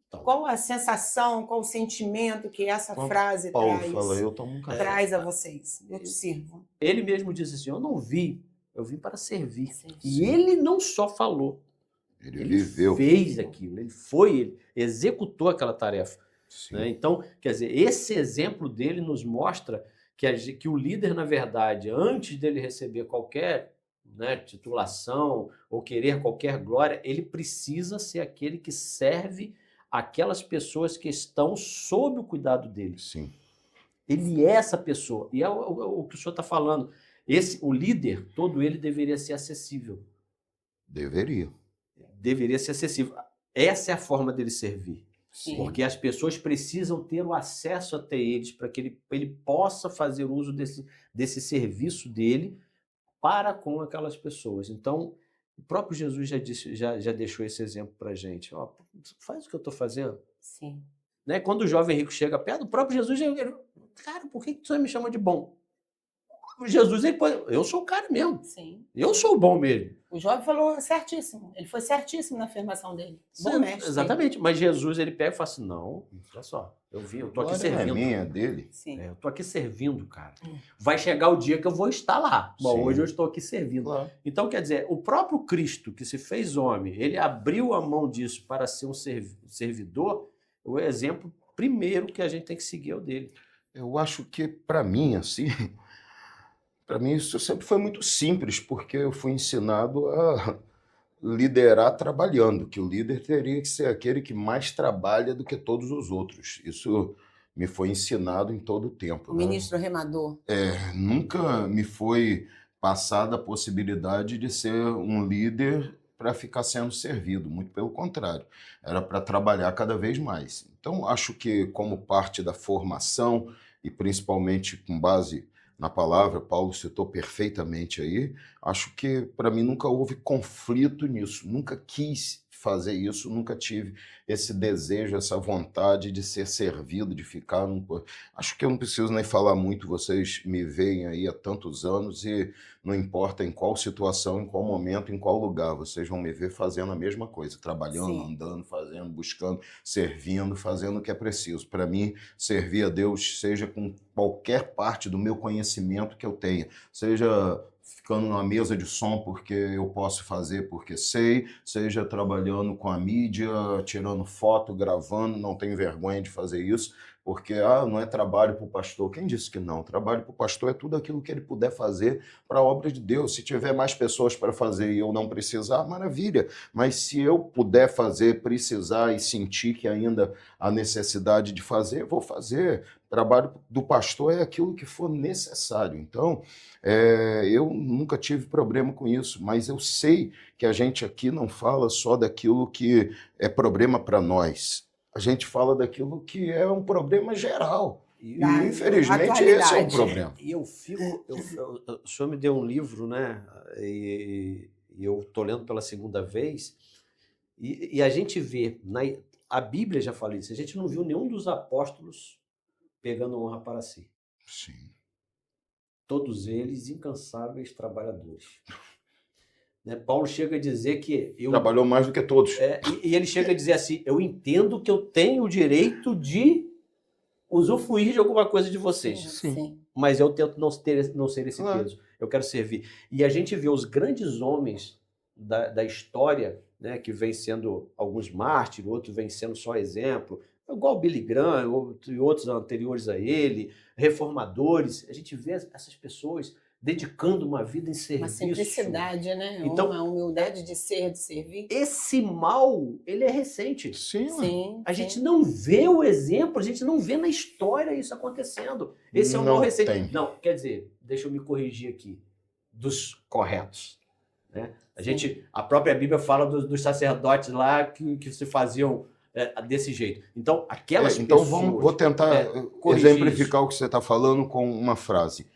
Então, qual a sensação, qual o sentimento que essa frase Paulo fala, eu tomo um café. Traz a vocês? Eu te sirvo. Ele mesmo disse assim, eu não vim, eu vim para servir. Sim. E ele não só falou, ele viveu. Fez aquilo, ele executou aquela tarefa. Né? Então, quer dizer, esse exemplo dele nos mostra que o líder, na verdade, antes dele receber qualquer titulação ou querer qualquer glória, ele precisa ser aquele que serve aquelas pessoas que estão sob o cuidado dele. Sim. Ele é essa pessoa. E é o que o senhor está falando. O líder, todo ele deveria ser acessível. Deveria ser acessível. Essa é a forma dele servir. Sim. Porque as pessoas precisam ter o acesso até eles para que ele possa fazer uso desse serviço dele para com aquelas pessoas. Então, o próprio Jesus já deixou esse exemplo para a gente. Ó, faz o que eu estou fazendo. Sim. Né? Quando o jovem rico chega perto, o próprio Jesus, cara, por que você me chama de bom? Jesus, eu sou o cara mesmo. Sim. Eu sou o bom mesmo. O jovem falou certíssimo. Ele foi certíssimo na afirmação dele. Bom mestre. Exatamente. Mas Jesus, ele pega e fala assim, não, olha só, eu tô aqui servindo. É minha, dele. Sim. Eu tô aqui servindo, cara. Vai chegar o dia que eu vou estar lá. Mas hoje eu estou aqui servindo. Claro. Então, quer dizer, o próprio Cristo que se fez homem, ele abriu a mão disso para ser um servidor, o exemplo primeiro que a gente tem que seguir é o dele. Eu acho que, para mim, assim... Para mim, isso sempre foi muito simples, porque eu fui ensinado a liderar trabalhando, que o líder teria que ser aquele que mais trabalha do que todos os outros. Isso me foi ensinado em todo o tempo. O ministro remador. Nunca me foi passada a possibilidade de ser um líder para ficar sendo servido, muito pelo contrário. Era para trabalhar cada vez mais. Então, acho que como parte da formação, e principalmente com base na palavra, Paulo citou perfeitamente aí, acho que para mim nunca houve conflito nisso, nunca quis fazer isso, nunca tive esse desejo, essa vontade de ser servido, de ficar... Acho que eu não preciso nem falar muito, vocês me veem aí há tantos anos e não importa em qual situação, em qual momento, em qual lugar, vocês vão me ver fazendo a mesma coisa, trabalhando, Sim. andando, fazendo, buscando, servindo, fazendo o que é preciso. Para mim, servir a Deus, seja com qualquer parte do meu conhecimento que eu tenha, seja ficando numa mesa de som porque eu posso fazer porque sei, seja trabalhando com a mídia, tirando foto, gravando, não tenho vergonha de fazer isso. porque não é trabalho para o pastor. Quem disse que não? Trabalho para o pastor é tudo aquilo que ele puder fazer para a obra de Deus. Se tiver mais pessoas para fazer e eu não precisar, maravilha. Mas se eu puder fazer, precisar e sentir que ainda há necessidade de fazer, vou fazer. O trabalho do pastor é aquilo que for necessário. Então, eu nunca tive problema com isso, mas eu sei que a gente aqui não fala só daquilo que é problema para nós. A gente fala daquilo que é um problema geral. E, infelizmente, esse é o problema. E o senhor me deu um livro, né? E eu estou lendo pela segunda vez, e a gente vê, a Bíblia já fala isso, a gente não viu nenhum dos apóstolos pegando honra para si. Sim. Todos eles incansáveis trabalhadores. Né? Paulo chega a dizer que... Trabalhou mais do que todos. E ele chega a dizer assim, eu entendo que eu tenho o direito de usufruir de alguma coisa de vocês. Sim. Mas eu tento não ser esse peso. Eu quero servir. E a gente vê os grandes homens da história, né, que vem sendo alguns mártires, outros vem sendo só exemplo, igual Billy Graham e outros anteriores a ele, reformadores. A gente vê essas pessoas dedicando uma vida em serviço. Uma simplicidade, né? Então, uma humildade de ser, de servir. Esse mal, ele é recente. Sim. A gente não vê o exemplo, a gente não vê na história isso acontecendo. Esse é um mal recente. Tem. Não, quer dizer, deixa eu me corrigir aqui, dos corretos. Né? A própria Bíblia fala dos sacerdotes lá que se faziam desse jeito. Então, aquelas pessoas... Então, vou tentar exemplificar o que você está falando com uma frase.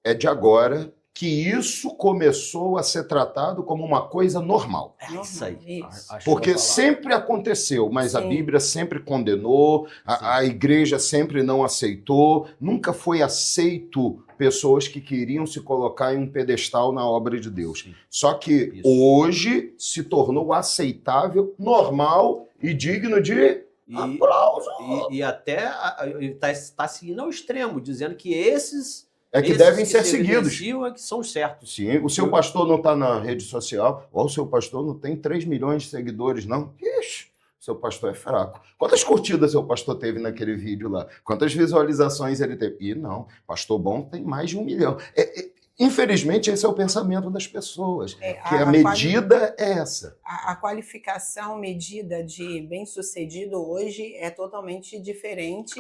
É de agora que isso começou a ser tratado como uma coisa normal. É isso aí. Porque sempre aconteceu, mas a Bíblia sempre condenou, a igreja sempre não aceitou, nunca foi aceito pessoas que queriam se colocar em um pedestal na obra de Deus. Sim. Só que hoje se tornou aceitável, normal e digno de aplauso. E até está seguindo ao extremo, dizendo que esses que devem ser seguidos. Que são certos. Sim, o seu pastor não está na rede social, ou o seu pastor não tem 3 milhões de seguidores, não. Ixi, seu pastor é fraco. Quantas curtidas seu pastor teve naquele vídeo lá? Quantas visualizações ele teve? E não, pastor bom tem mais de 1 milhão. Infelizmente, esse é o pensamento das pessoas, que a medida é essa. A qualificação medida de bem-sucedido hoje é totalmente diferente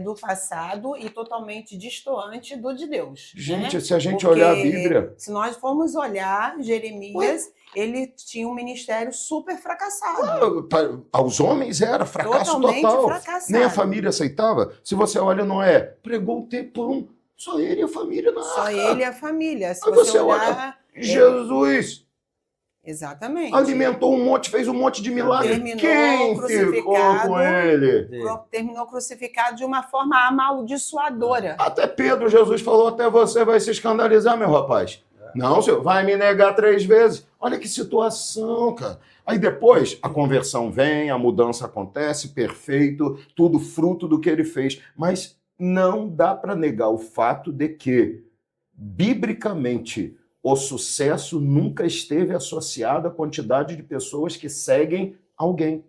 do passado e totalmente destoante do de Deus. Gente, né? se a gente olhar a Bíblia... Se nós formos olhar Jeremias, ele tinha um ministério super fracassado. Aos homens era fracasso totalmente total. Fracassado. Nem a família aceitava. Se você olha, Noé pregou o tempão. Só ele e a família na arca. Só ele e a família. Se Aí você olha, Jesus exatamente. alimentou um monte, fez um monte de milagres. Quem ficou com ele? Terminou crucificado de uma forma amaldiçoadora. Até Pedro, Jesus falou, até você vai se escandalizar, meu rapaz. Não, senhor, vai me negar 3 vezes. Olha que situação, cara. Aí depois a conversão vem, a mudança acontece, perfeito, tudo fruto do que ele fez. Mas não dá para negar o fato de que, biblicamente, o sucesso nunca esteve associado à quantidade de pessoas que seguem alguém.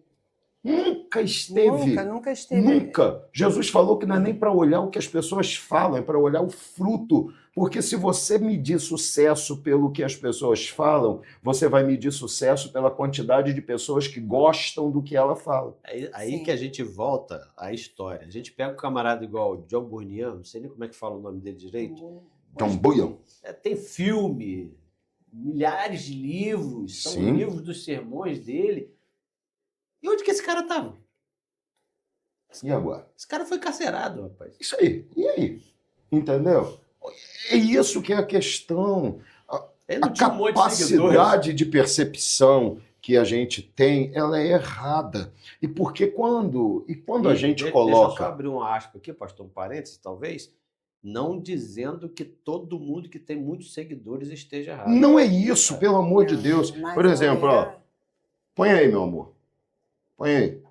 Nunca esteve. Nunca esteve. Nunca. Jesus falou que não é nem para olhar o que as pessoas falam, é para olhar o fruto. Porque se você medir sucesso pelo que as pessoas falam, você vai medir sucesso pela quantidade de pessoas que gostam do que ela fala. Aí que a gente volta à história. A gente pega um camarada igual John Bunyan, não sei nem como é que fala o nome dele direito. John Bunyan. Tem filme, milhares de livros, são livros dos sermões dele. E onde que esse cara estava? E agora? Esse cara foi carcerado, rapaz. Isso aí. E aí? Entendeu? É isso que é a questão. A capacidade de percepção que a gente tem, ela é errada. E porque quando a gente coloca... Deixa eu só abrir uma aspa aqui, pastor, um parênteses, talvez. Não dizendo que todo mundo que tem muitos seguidores esteja errado. Não é isso, pelo amor de Deus. Por exemplo, põe aí, meu amor. Põe aí.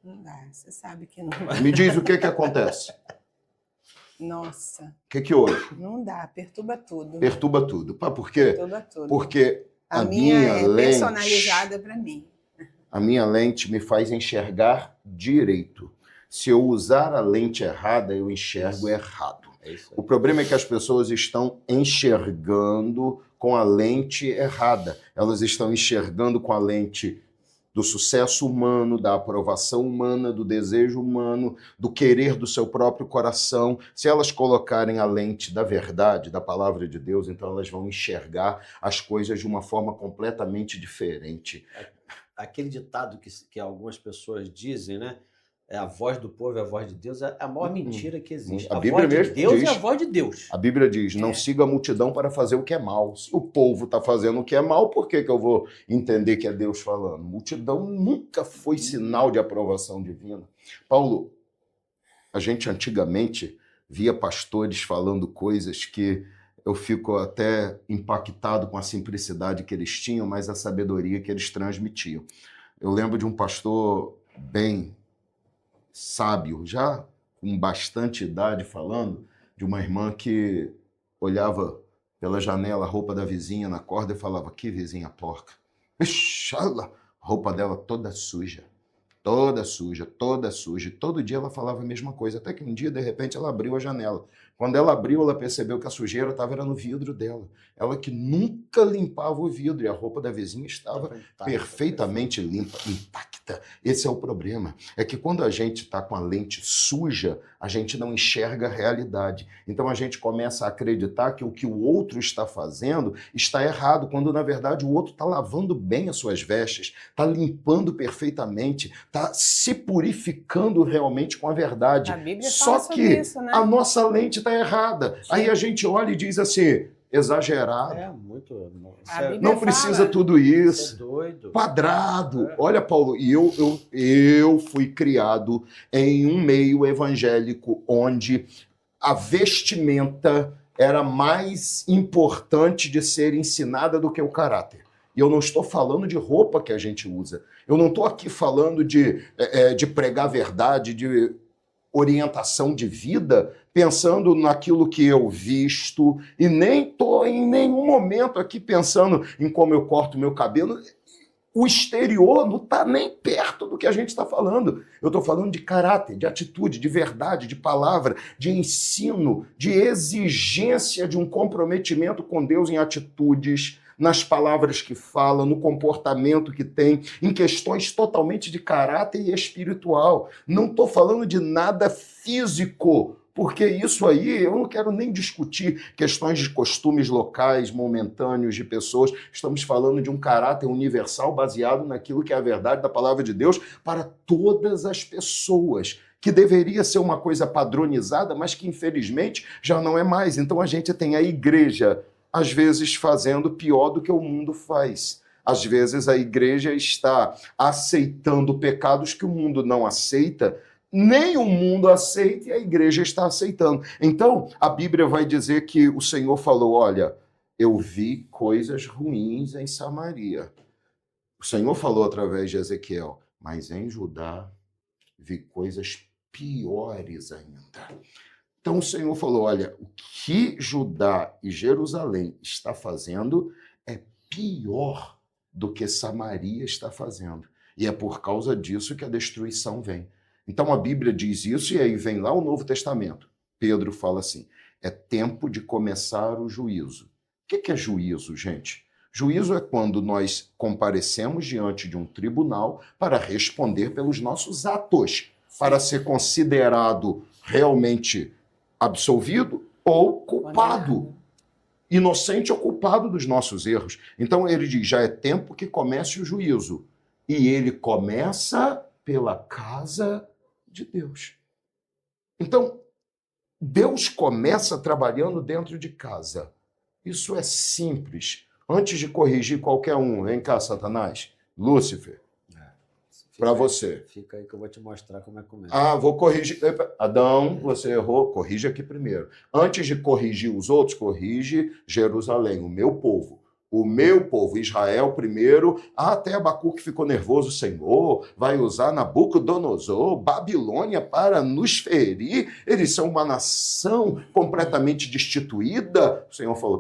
Não dá, você sabe que não dá. Me diz o que acontece. Nossa. O que houve? Não dá, perturba tudo. Perturba tudo. Por quê? Perturba tudo. Porque a minha lente, personalizada para mim. A minha lente me faz enxergar direito. Se eu usar a lente errada, eu enxergo errado. É isso aí. O problema é que as pessoas estão enxergando com a lente errada. Elas estão enxergando com a lente do sucesso humano, da aprovação humana, do desejo humano, do querer do seu próprio coração. Se elas colocarem a lente da verdade, da palavra de Deus, então elas vão enxergar as coisas de uma forma completamente diferente. Aquele ditado que algumas pessoas dizem, né? É a voz do povo, é a voz de Deus, é a maior mentira que existe. A A Bíblia voz de mesmo Deus diz. é a voz de Deus. A Bíblia diz, não siga a multidão para fazer o que é mal. Se o povo está fazendo o que é mal, por que eu vou entender que é Deus falando? Multidão nunca foi sinal de aprovação divina. Paulo, a gente antigamente via pastores falando coisas que eu fico até impactado com a simplicidade que eles tinham, mas a sabedoria que eles transmitiam. Eu lembro de um pastor bem sábio, já com bastante idade, falando de uma irmã que olhava pela janela a roupa da vizinha na corda e falava, que vizinha porca. Ixi, a roupa dela toda suja. Toda suja, toda suja. E todo dia ela falava a mesma coisa, até que um dia, de repente, ela abriu a janela. Quando ela abriu, ela percebeu que a sujeira estava no vidro dela. Ela que nunca limpava o vidro, e a roupa da vizinha estava perfeitamente limpa, intacta. Esse é o problema. É que quando a gente está com a lente suja, a gente não enxerga a realidade. Então a gente começa a acreditar que o outro está fazendo está errado, quando na verdade o outro está lavando bem as suas vestes, está limpando perfeitamente, está se purificando realmente com a verdade. A Bíblia Só fala sobre que isso, né? a nossa lente está errada. Sim. Aí a gente olha e diz assim, exagerado. É muito. A Bíblia Não precisa fala. tudo Isso isso. é doido. Quadrado. É. Olha, Paulo, e eu fui criado em um meio evangélico onde a vestimenta era mais importante de ser ensinada do que o caráter. E eu não estou falando de roupa que a gente usa. Eu não estou aqui falando de pregar verdade, de orientação de vida, pensando naquilo que eu visto, e nem estou em nenhum momento aqui pensando em como eu corto meu cabelo. O exterior não está nem perto do que a gente está falando. Eu estou falando de caráter, de atitude, de verdade, de palavra, de ensino, de exigência de um comprometimento com Deus em atitudes, nas palavras que fala, no comportamento que tem, em questões totalmente de caráter e espiritual. Não estou falando de nada físico, porque isso aí eu não quero nem discutir questões de costumes locais, momentâneos de pessoas. Estamos falando de um caráter universal baseado naquilo que é a verdade da palavra de Deus para todas as pessoas, que deveria ser uma coisa padronizada, mas que infelizmente já não é mais. Então a gente tem a igreja, às vezes, fazendo pior do que o mundo faz. Às vezes a igreja está aceitando pecados que o mundo não aceita, nem o mundo aceita e a igreja está aceitando. Então, a Bíblia vai dizer que o Senhor falou, olha, eu vi coisas ruins em Samaria. O Senhor falou através de Ezequiel, mas em Judá vi coisas piores ainda. Então o Senhor falou, olha, o que Judá e Jerusalém está fazendo é pior do que Samaria está fazendo. E é por causa disso que a destruição vem. Então a Bíblia diz isso e aí vem lá o Novo Testamento. Pedro fala assim, é tempo de começar o juízo. O que é juízo, gente? Juízo é quando nós comparecemos diante de um tribunal para responder pelos nossos atos, para ser considerado realmente absolvido ou culpado, inocente ou culpado dos nossos erros. Então ele diz, já é tempo que comece o juízo. E ele começa pela casa de Deus. Então, Deus começa trabalhando dentro de casa. Isso é simples. Antes de corrigir qualquer um, vem cá, Satanás, Lúcifer, para você. Fica aí que eu vou te mostrar como é que começa. Ah, vou corrigir. Adão, você errou, corrige aqui primeiro. Antes de corrigir os outros, corrige Jerusalém, o meu povo. O meu povo, Israel primeiro, até Abacuque ficou nervoso, o Senhor vai usar Nabucodonosor, Babilônia para nos ferir, eles são uma nação completamente destituída. O Senhor falou,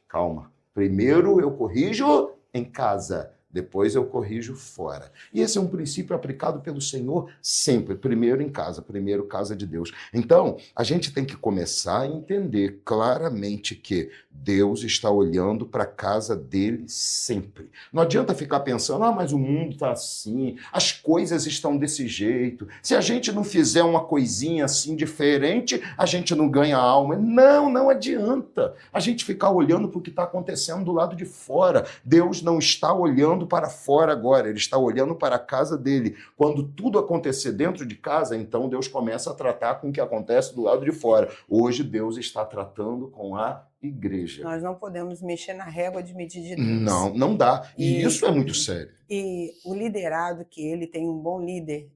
calma, primeiro eu corrijo em casa, depois eu corrijo fora. E esse é um princípio aplicado pelo Senhor sempre, primeiro em casa, primeiro casa de Deus. Então, a gente tem que começar a entender claramente que Deus está olhando para a casa dele sempre. Não adianta ficar pensando, mas o mundo está assim, as coisas estão desse jeito, se a gente não fizer uma coisinha assim diferente, a gente não ganha alma. Não, não adianta a gente ficar olhando para o que está acontecendo do lado de fora. Deus não está olhando para fora agora, ele está olhando para a casa dele. Quando tudo acontecer dentro de casa, então Deus começa a tratar com o que acontece do lado de fora. Hoje Deus está tratando com a igreja. Nós não podemos mexer na régua de medir de Deus. Não, não dá. E isso é muito sério. E o liderado, que ele tem um bom líder,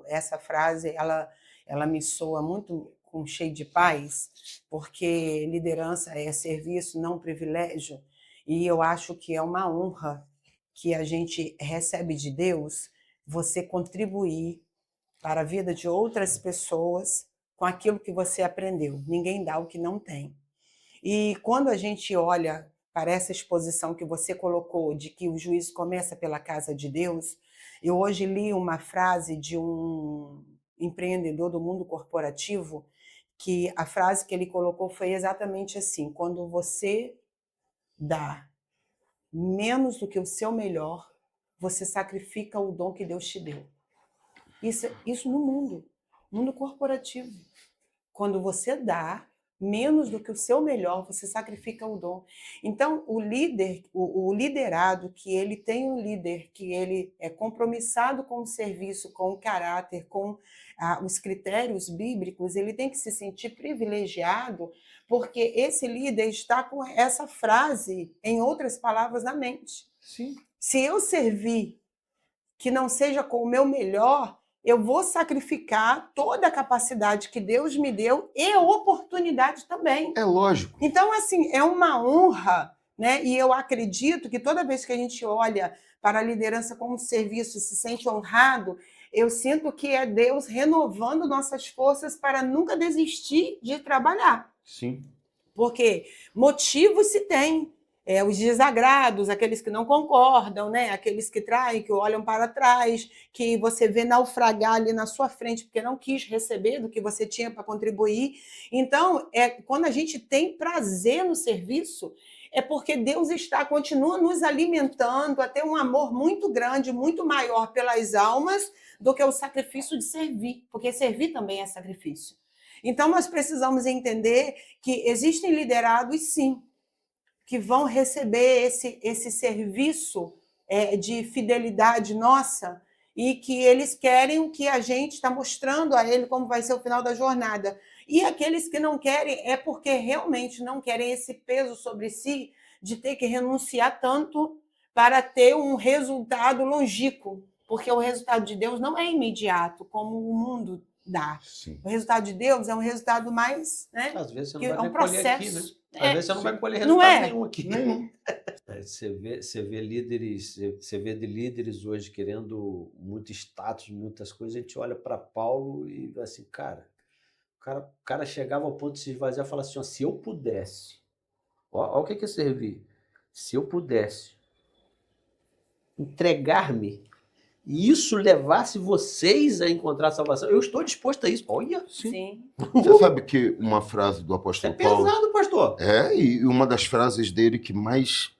essa frase, ela me soa muito cheio de paz, porque liderança é serviço, não privilégio. E eu acho que é uma honra que a gente recebe de Deus, você contribuir para a vida de outras pessoas com aquilo que você aprendeu. Ninguém dá o que não tem. E quando a gente olha para essa exposição que você colocou, de que o juízo começa pela casa de Deus, eu hoje li uma frase de um empreendedor do mundo corporativo, que a frase que ele colocou foi exatamente assim: quando você dá menos do que o seu melhor, você sacrifica o dom que Deus te deu. Isso no mundo corporativo. Quando você dá menos do que o seu melhor, você sacrifica o dom. Então, o líder, o liderado, que ele tem um líder, que ele é compromissado com o serviço, com o caráter, com os critérios bíblicos, ele tem que se sentir privilegiado, porque esse líder está com essa frase, em outras palavras, na mente. Sim. Se eu servir que não seja com o meu melhor, eu vou sacrificar toda a capacidade que Deus me deu e a oportunidade também. É lógico. Então, assim, é uma honra, né? E eu acredito que toda vez que a gente olha para a liderança como um serviço, se sente honrado, eu sinto que é Deus renovando nossas forças para nunca desistir de trabalhar. Sim. Porque motivos se tem. Os desagrados, aqueles que não concordam, né? Aqueles que traem, que olham para trás, que você vê naufragar ali na sua frente porque não quis receber do que você tinha para contribuir. Então, quando a gente tem prazer no serviço, é porque Deus continua nos alimentando a ter um amor muito grande, muito maior pelas almas do que o sacrifício de servir, porque servir também é sacrifício. Então, nós precisamos entender que existem liderados, sim, que vão receber esse serviço de fidelidade nossa e que eles querem o que a gente está mostrando a ele como vai ser o final da jornada. E aqueles que não querem é porque realmente não querem esse peso sobre si de ter que renunciar tanto para ter um resultado longínquo, porque o resultado de Deus não é imediato, como o mundo dá. Sim. O resultado de Deus é um resultado mais... né? Às vezes você não Que vai é um colher aqui, né? processo. Às vezes você não vai colher Não resultado é? nenhum aqui. Nenhum. Você vê líderes, você vê de líderes hoje querendo muito status, muitas coisas. A gente olha para Paulo e assim, o cara chegava ao ponto de se esvaziar e falar assim: ó, se eu pudesse, ó o que é servir, se eu pudesse entregar-me e isso levasse vocês a encontrar a salvação, eu estou disposto a isso. Olha, Sim. Você sabe que uma frase do é apóstolo Paulo... pesado, pastor. E uma das frases dele que mais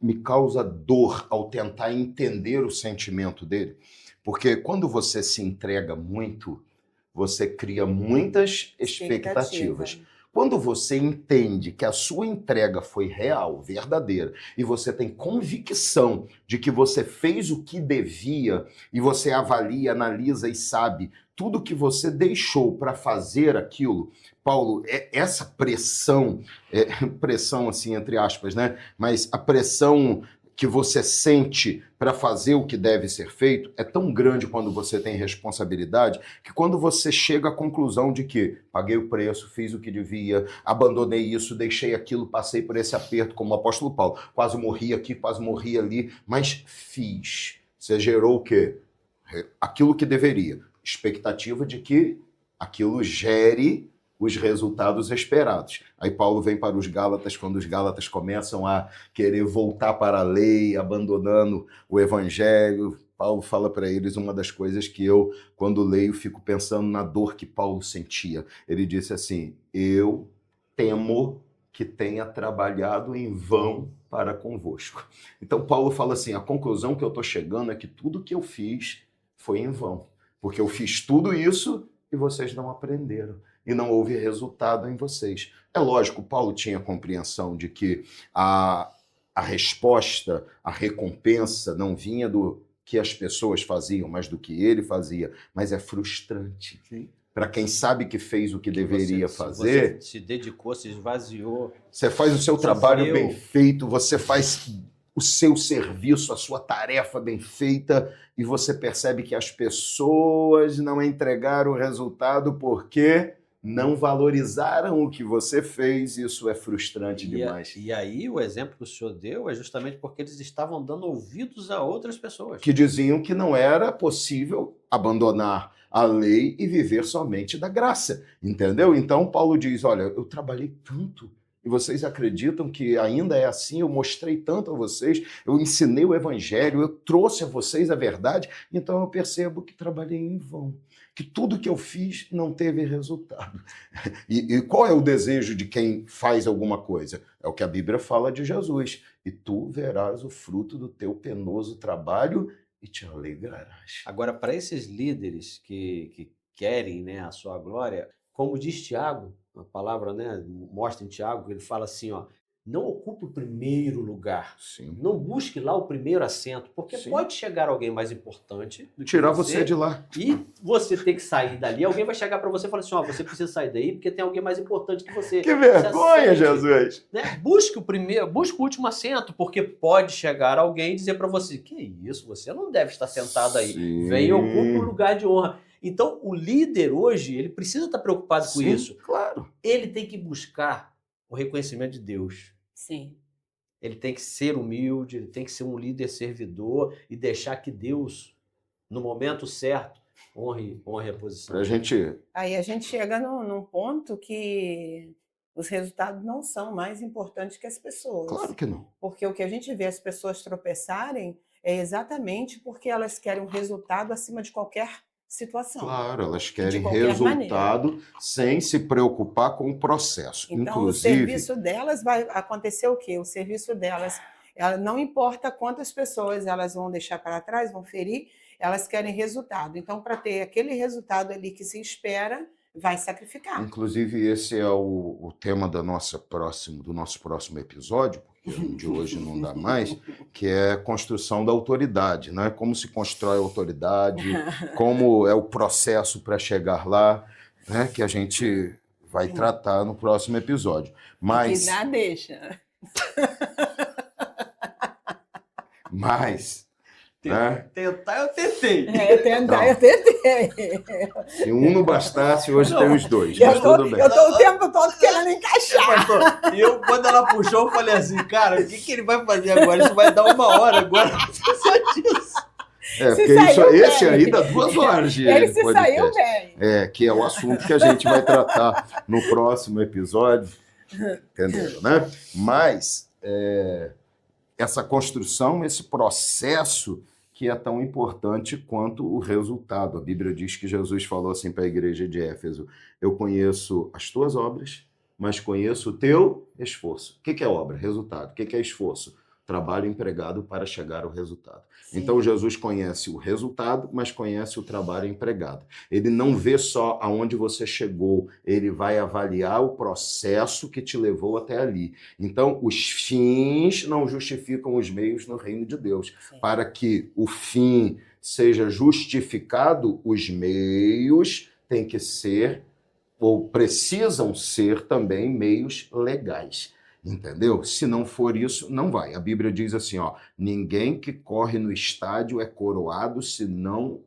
me causa dor ao tentar entender o sentimento dele, porque quando você se entrega muito, você cria muitas expectativas. Quando você entende que a sua entrega foi real, verdadeira, e você tem convicção de que você fez o que devia, e você avalia, analisa e sabe tudo que você deixou para fazer aquilo, Paulo, essa pressão, pressão assim, entre aspas, né? Mas a pressão que você sente para fazer o que deve ser feito é tão grande quando você tem responsabilidade, que quando você chega à conclusão de que paguei o preço, fiz o que devia, abandonei isso, deixei aquilo, passei por esse aperto, como o apóstolo Paulo, quase morri aqui, quase morri ali, mas fiz. Você gerou o quê? Aquilo que deveria. Expectativa de que aquilo gere os resultados esperados. Aí Paulo vem para os Gálatas, quando os Gálatas começam a querer voltar para a lei, abandonando o evangelho. Paulo fala para eles uma das coisas que eu, quando leio, fico pensando na dor que Paulo sentia. Ele disse assim, eu temo que tenha trabalhado em vão para convosco. Então Paulo fala assim, a conclusão que eu estou chegando é que tudo que eu fiz foi em vão, porque eu fiz tudo isso e vocês não aprenderam, e não houve resultado em vocês. É lógico, Paulo tinha compreensão de que a resposta, a recompensa não vinha do que as pessoas faziam, mas do que ele fazia, mas é frustrante. Para quem sabe que fez o que deveria fazer... Você se dedicou, se esvaziou. Você faz o seu trabalho bem feito, você faz o seu serviço, a sua tarefa bem feita, e você percebe que as pessoas não entregaram o resultado porque não valorizaram o que você fez, isso é frustrante demais. E aí o exemplo que o senhor deu é justamente porque eles estavam dando ouvidos a outras pessoas. Que diziam que não era possível abandonar a lei e viver somente da graça, entendeu? Então Paulo diz, olha, eu trabalhei tanto, e vocês acreditam que ainda é assim? Eu mostrei tanto a vocês, eu ensinei o evangelho, eu trouxe a vocês a verdade, então eu percebo que trabalhei em vão, que tudo que eu fiz não teve resultado. E qual é o desejo de quem faz alguma coisa? É o que a Bíblia fala de Jesus. E tu verás o fruto do teu penoso trabalho e te alegrarás. Agora, para esses líderes que querem, né, a sua glória, como diz Tiago, a palavra, né, mostra em Tiago, ele fala assim, ó, não ocupe o primeiro lugar. Sim. Não busque lá o primeiro assento, porque Sim. pode chegar alguém mais importante do que Tirar você de lá. E você tem que sair dali. Alguém vai chegar para você e falar assim, ó, você precisa sair daí porque tem alguém mais importante que você. Que vergonha, Você aceite, Jesus! né? Busque o último assento, porque pode chegar alguém e dizer para você, que isso, você não deve estar sentado aí. Sim. Vem e ocupa o lugar de honra. Então, o líder hoje, ele precisa estar preocupado com Sim, isso. claro. Ele tem que buscar o reconhecimento de Deus. Sim. Ele tem que ser humilde, ele tem que ser um líder servidor e deixar que Deus, no momento certo, honre a posição. Pra gente... Aí a gente chega num ponto que os resultados não são mais importantes que as pessoas. Claro que não. Porque o que a gente vê as pessoas tropeçarem é exatamente porque elas querem um resultado acima de qualquer situação. Claro, elas querem qualquer resultado sem se preocupar com o processo. Então, Inclusive, o serviço delas vai acontecer o quê? O serviço delas, não importa quantas pessoas elas vão deixar para trás, vão ferir, elas querem resultado. Então, para ter aquele resultado ali que se espera, vai sacrificar. inclusive esse é o tema do nosso próximo episódio, porque o de hoje não dá mais, que é a construção da autoridade, né? Como se constrói a autoridade, como é o processo para chegar lá, né? Que a gente vai tratar no próximo episódio. E já deixa. Né? Tentar eu tentei. Tentar, eu tentei. Se um não bastasse, hoje tem os dois, Eu mas tudo bem. estou o tempo todo querendo encaixar. Pastor, e eu, quando ela puxou, eu falei assim, cara, o que ele vai fazer agora? Isso vai dar 1 hora agora. Só disso. Porque esse aí dá 2 horas de Ele se podcast. saiu bem. Que é o assunto que a gente vai tratar no próximo episódio. Entendeu, né? Mas essa construção, esse processo que é tão importante quanto o resultado. A Bíblia diz que Jesus falou assim para a igreja de Éfeso, eu conheço as tuas obras, mas conheço o teu esforço. O que é obra? Resultado. O que é esforço? Trabalho empregado para chegar ao resultado. Sim. Então Jesus conhece o resultado, mas conhece o trabalho empregado. Ele não vê só aonde você chegou, ele vai avaliar o processo que te levou até ali. Então, os fins não justificam os meios no reino de Deus. Sim. Para que o fim seja justificado, os meios têm que ser, ou precisam ser também, meios legais. Entendeu? Se não for isso, não vai. A Bíblia diz assim, ó, ninguém que corre no estádio é coroado se não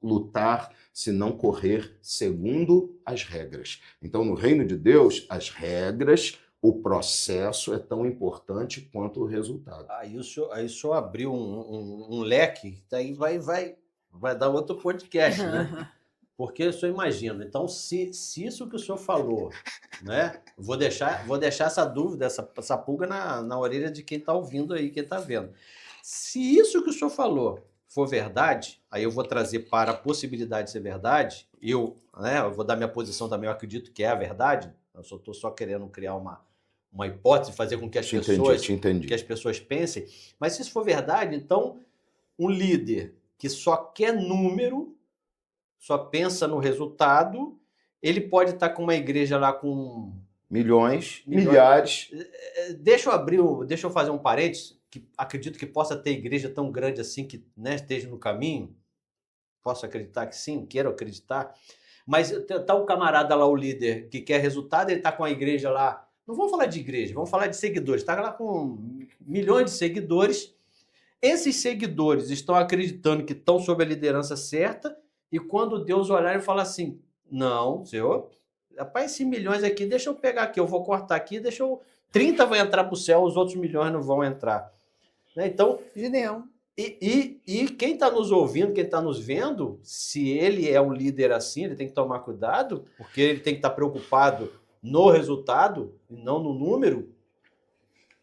lutar, se não correr segundo as regras. Então, no reino de Deus, as regras, o processo é tão importante quanto o resultado. Aí o senhor abriu um leque, daí vai dar outro podcast, né? Porque eu só imagino. Então, se isso que o senhor falou, né? Vou deixar essa dúvida, essa pulga na orelha de quem está ouvindo aí, quem está vendo. Se isso que o senhor falou for verdade, aí eu vou trazer para a possibilidade de ser verdade, eu vou dar minha posição também, eu acredito que é a verdade, eu só estou só querendo criar uma hipótese, fazer com que as que as pessoas pensem, mas se isso for verdade, então um líder que só quer número, só pensa no resultado, ele pode estar com uma igreja lá com milhões, milhares. Deixa eu fazer um parênteses, que acredito que possa ter igreja tão grande assim que, né, esteja no caminho. Posso acreditar que sim, quero acreditar. Mas tá o camarada lá, o líder, que quer resultado, ele está com a igreja lá. Não vamos falar de igreja, vamos falar de seguidores. Está lá com milhões de seguidores. Esses seguidores estão acreditando que estão sob a liderança certa, e quando Deus olhar e falar assim, não, senhor, rapaz, esses milhões aqui, deixa eu pegar aqui, eu vou cortar aqui, 30 vai entrar para o céu, os outros milhões não vão entrar. Né? Então, Gideão. E quem está nos ouvindo, quem está nos vendo, se ele é um líder assim, ele tem que tomar cuidado, porque ele tem que estar preocupado no resultado e não no número.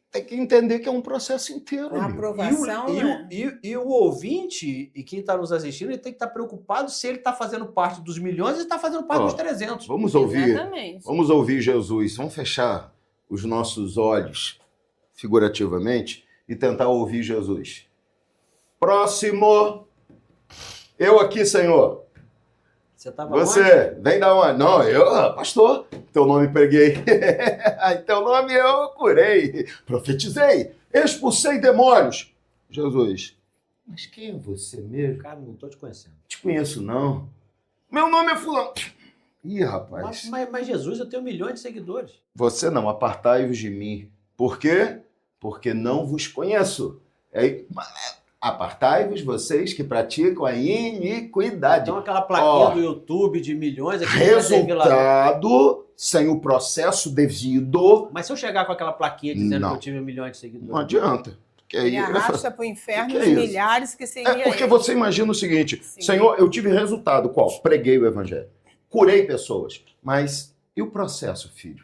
Tem que entender que é um processo inteiro. A aprovação, né? E o ouvinte, e quem está nos assistindo, ele tem que estar preocupado se ele está fazendo parte dos milhões ou está fazendo parte dos 300. Vamos ouvir, Exatamente. vamos ouvir Jesus. Vamos fechar os nossos olhos, figurativamente, e tentar ouvir Jesus. Próximo. Eu aqui, Senhor. Você estava Você, vem da onde? Não, eu, pastor, teu nome preguei. Teu nome eu curei, profetizei, expulsei demônios. Jesus, mas quem é você mesmo? Cara, não estou te conhecendo. Te conheço, não. Meu nome é fulano. Ih, rapaz. Mas Jesus, eu tenho milhões de seguidores. Você não, apartai-vos de mim. Por quê? Porque não vos conheço. Apartai-vos vocês que praticam a iniquidade. Então aquela plaquinha do YouTube de milhões... Resultado sem o processo devido... Mas se eu chegar com aquela plaquinha dizendo que eu tive milhões de seguidores... Não adianta. Ele arrasta para o inferno os milhares que seguiam porque você imagina o seguinte, Senhor, eu tive resultado. Qual? Preguei o evangelho. Curei pessoas. Mas e o processo, filho?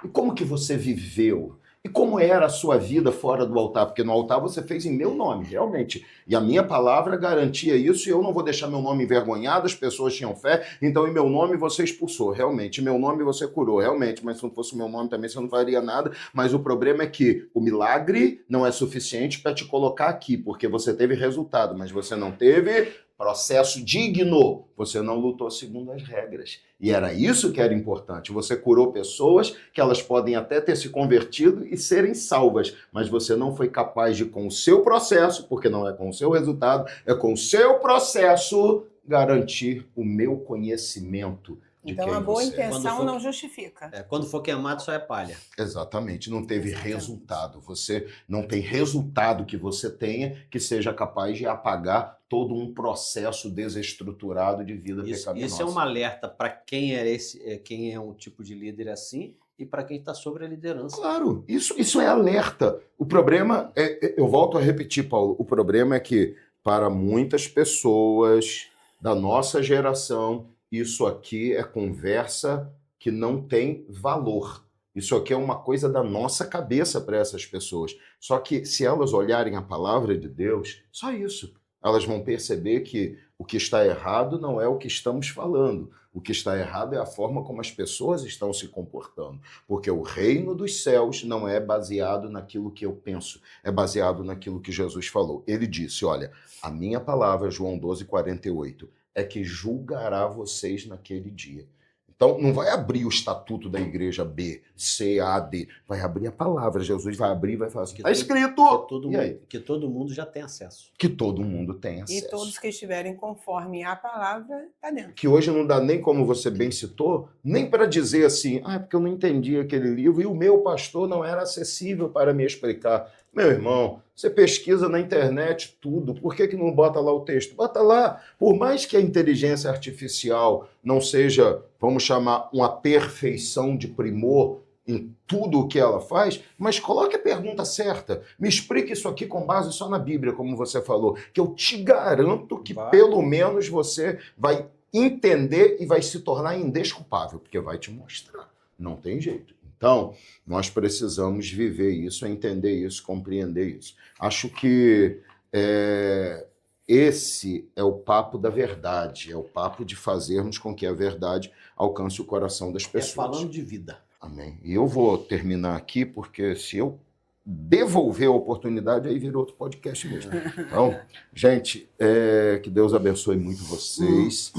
E como que você viveu? E como era a sua vida fora do altar? Porque no altar você fez em meu nome, realmente. E a minha palavra garantia isso, e eu não vou deixar meu nome envergonhado, as pessoas tinham fé, então em meu nome você expulsou, realmente. Em meu nome você curou, realmente. Mas se não fosse o meu nome também você não faria nada. Mas o problema é que o milagre não é suficiente para te colocar aqui, porque você teve resultado, mas você não teve processo digno. Você não lutou segundo as regras. E era isso que era importante. Você curou pessoas que elas podem até ter se convertido e serem salvas, mas você não foi capaz de, com o seu processo, porque não é com o seu resultado, é com o seu processo, garantir o meu conhecimento. Então a boa intenção não justifica. Quando for queimado só é palha. Exatamente, não teve resultado. Você não tem resultado que você tenha que seja capaz de apagar todo um processo desestruturado de vida pecaminosa. Isso é um alerta para quem é um tipo de líder assim e para quem está sobre a liderança. Claro, isso é alerta. O problema eu volto a repetir, Paulo, o problema é que para muitas pessoas da nossa geração, isso aqui é conversa que não tem valor. Isso aqui é uma coisa da nossa cabeça para essas pessoas. Só que se elas olharem a palavra de Deus, só isso. Elas vão perceber que o que está errado não é o que estamos falando. O que está errado é a forma como as pessoas estão se comportando. Porque o reino dos céus não é baseado naquilo que eu penso, é baseado naquilo que Jesus falou. Ele disse, olha, a minha palavra, João 12:48, é que julgará vocês naquele dia. Então, não vai abrir o estatuto da igreja B, C, A, D. Vai abrir a palavra. Jesus vai abrir e vai falar assim, está escrito! Que todo mundo já tem acesso. Que todo mundo tem acesso. E todos que estiverem conforme a palavra, está dentro. Que hoje não dá nem, como você bem citou, nem para dizer assim, é porque eu não entendi aquele livro e o meu pastor não era acessível para me explicar. Meu irmão, você pesquisa na internet tudo, por que não bota lá o texto? Bota lá, por mais que a inteligência artificial não seja, vamos chamar, uma perfeição de primor em tudo o que ela faz, mas coloque a pergunta certa. Me explique isso aqui com base só na Bíblia, como você falou, que eu te garanto que pelo menos você vai entender e vai se tornar indesculpável, porque vai te mostrar. Não tem jeito. Então, nós precisamos viver isso, entender isso, compreender isso. Acho que esse é o papo da verdade, é o papo de fazermos com que a verdade alcance o coração das pessoas. Falando de vida. Amém. E eu vou terminar aqui, porque se eu devolver a oportunidade, aí vira outro podcast mesmo. Então, gente, que Deus abençoe muito vocês.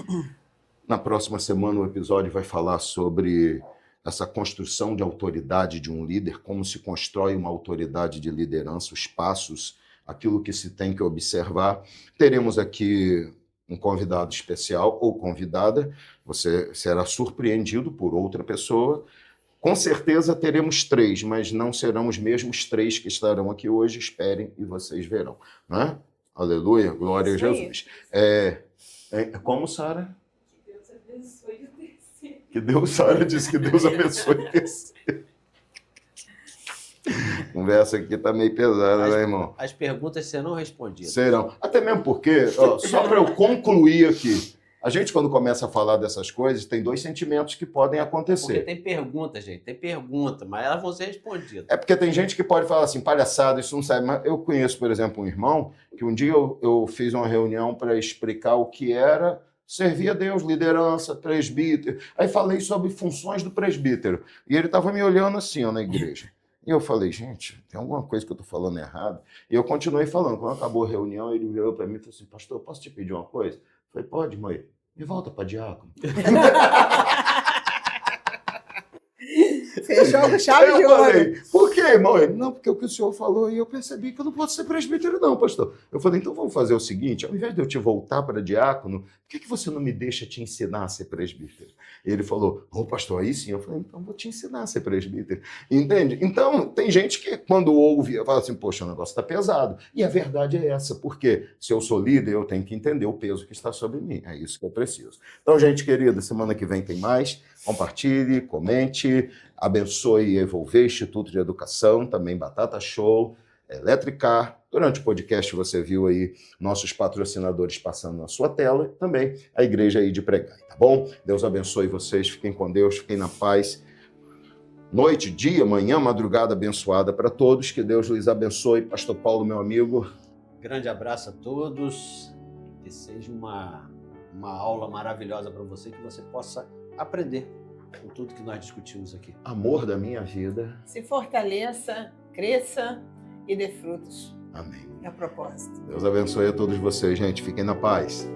Na próxima semana o episódio vai falar sobre essa construção de autoridade de um líder, como se constrói uma autoridade de liderança, os passos, aquilo que se tem que observar. Teremos aqui um convidado especial ou convidada, você será surpreendido por outra pessoa. Com certeza teremos 3, mas não serão os mesmos 3 que estarão aqui hoje. Esperem e vocês verão. Né? Aleluia, glória a Jesus. Como, Sara? Que Deus abençoe o terceiro. Que Deus, Sara disse que Deus abençoe o terceiro. Conversa aqui tá meio pesada, né, irmão? As perguntas serão respondidas. Serão. Até mesmo porque, só para eu concluir aqui, a gente, quando começa a falar dessas coisas, tem 2 sentimentos que podem acontecer. Porque tem pergunta, gente, tem pergunta, mas elas vão ser respondidas. É porque tem gente que pode falar assim, palhaçada, isso não sabe. Mas eu conheço, por exemplo, um irmão que um dia eu fiz uma reunião para explicar o que era servir a Deus, liderança, presbítero. Aí falei sobre funções do presbítero. E ele estava me olhando assim, na igreja. E eu falei, gente, tem alguma coisa que eu estou falando errado? E eu continuei falando. Quando acabou a reunião, ele virou para mim e falou assim, pastor, posso te pedir uma coisa? Eu falei, pode, mãe. Me volta para diácono. Fechou com chave de Eu ouro. falei, por quê, irmão? Ele, não, porque o que o senhor falou e eu percebi que eu não posso ser presbítero não, pastor. Eu falei, então vamos fazer o seguinte, ao invés de eu te voltar para diácono, por que você não me deixa te ensinar a ser presbítero? E ele falou, pastor, aí sim. Eu falei, então vou te ensinar a ser presbítero. Entende? Então, tem gente que quando ouve, fala assim, poxa, o negócio está pesado. E a verdade é essa, porque se eu sou líder, eu tenho que entender o peso que está sobre mim. É isso que eu preciso. Então, gente querida, semana que vem tem mais. Compartilhe, comente, abençoe e Evolver, Instituto de Educação, também Batata Show, Elétrica. Durante o podcast você viu aí nossos patrocinadores passando na sua tela, também a Igreja aí de Pregai, tá bom? Deus abençoe vocês, fiquem com Deus, fiquem na paz. Noite, dia, manhã, madrugada abençoada para todos, que Deus lhes abençoe. Pastor Paulo, meu amigo. Grande abraço a todos, que seja uma aula maravilhosa para você, que você possa aprender com tudo que nós discutimos aqui. Amor da minha vida. Se fortaleça, cresça e dê frutos. Amém. É o propósito. Deus abençoe a todos vocês, gente. Fiquem na paz.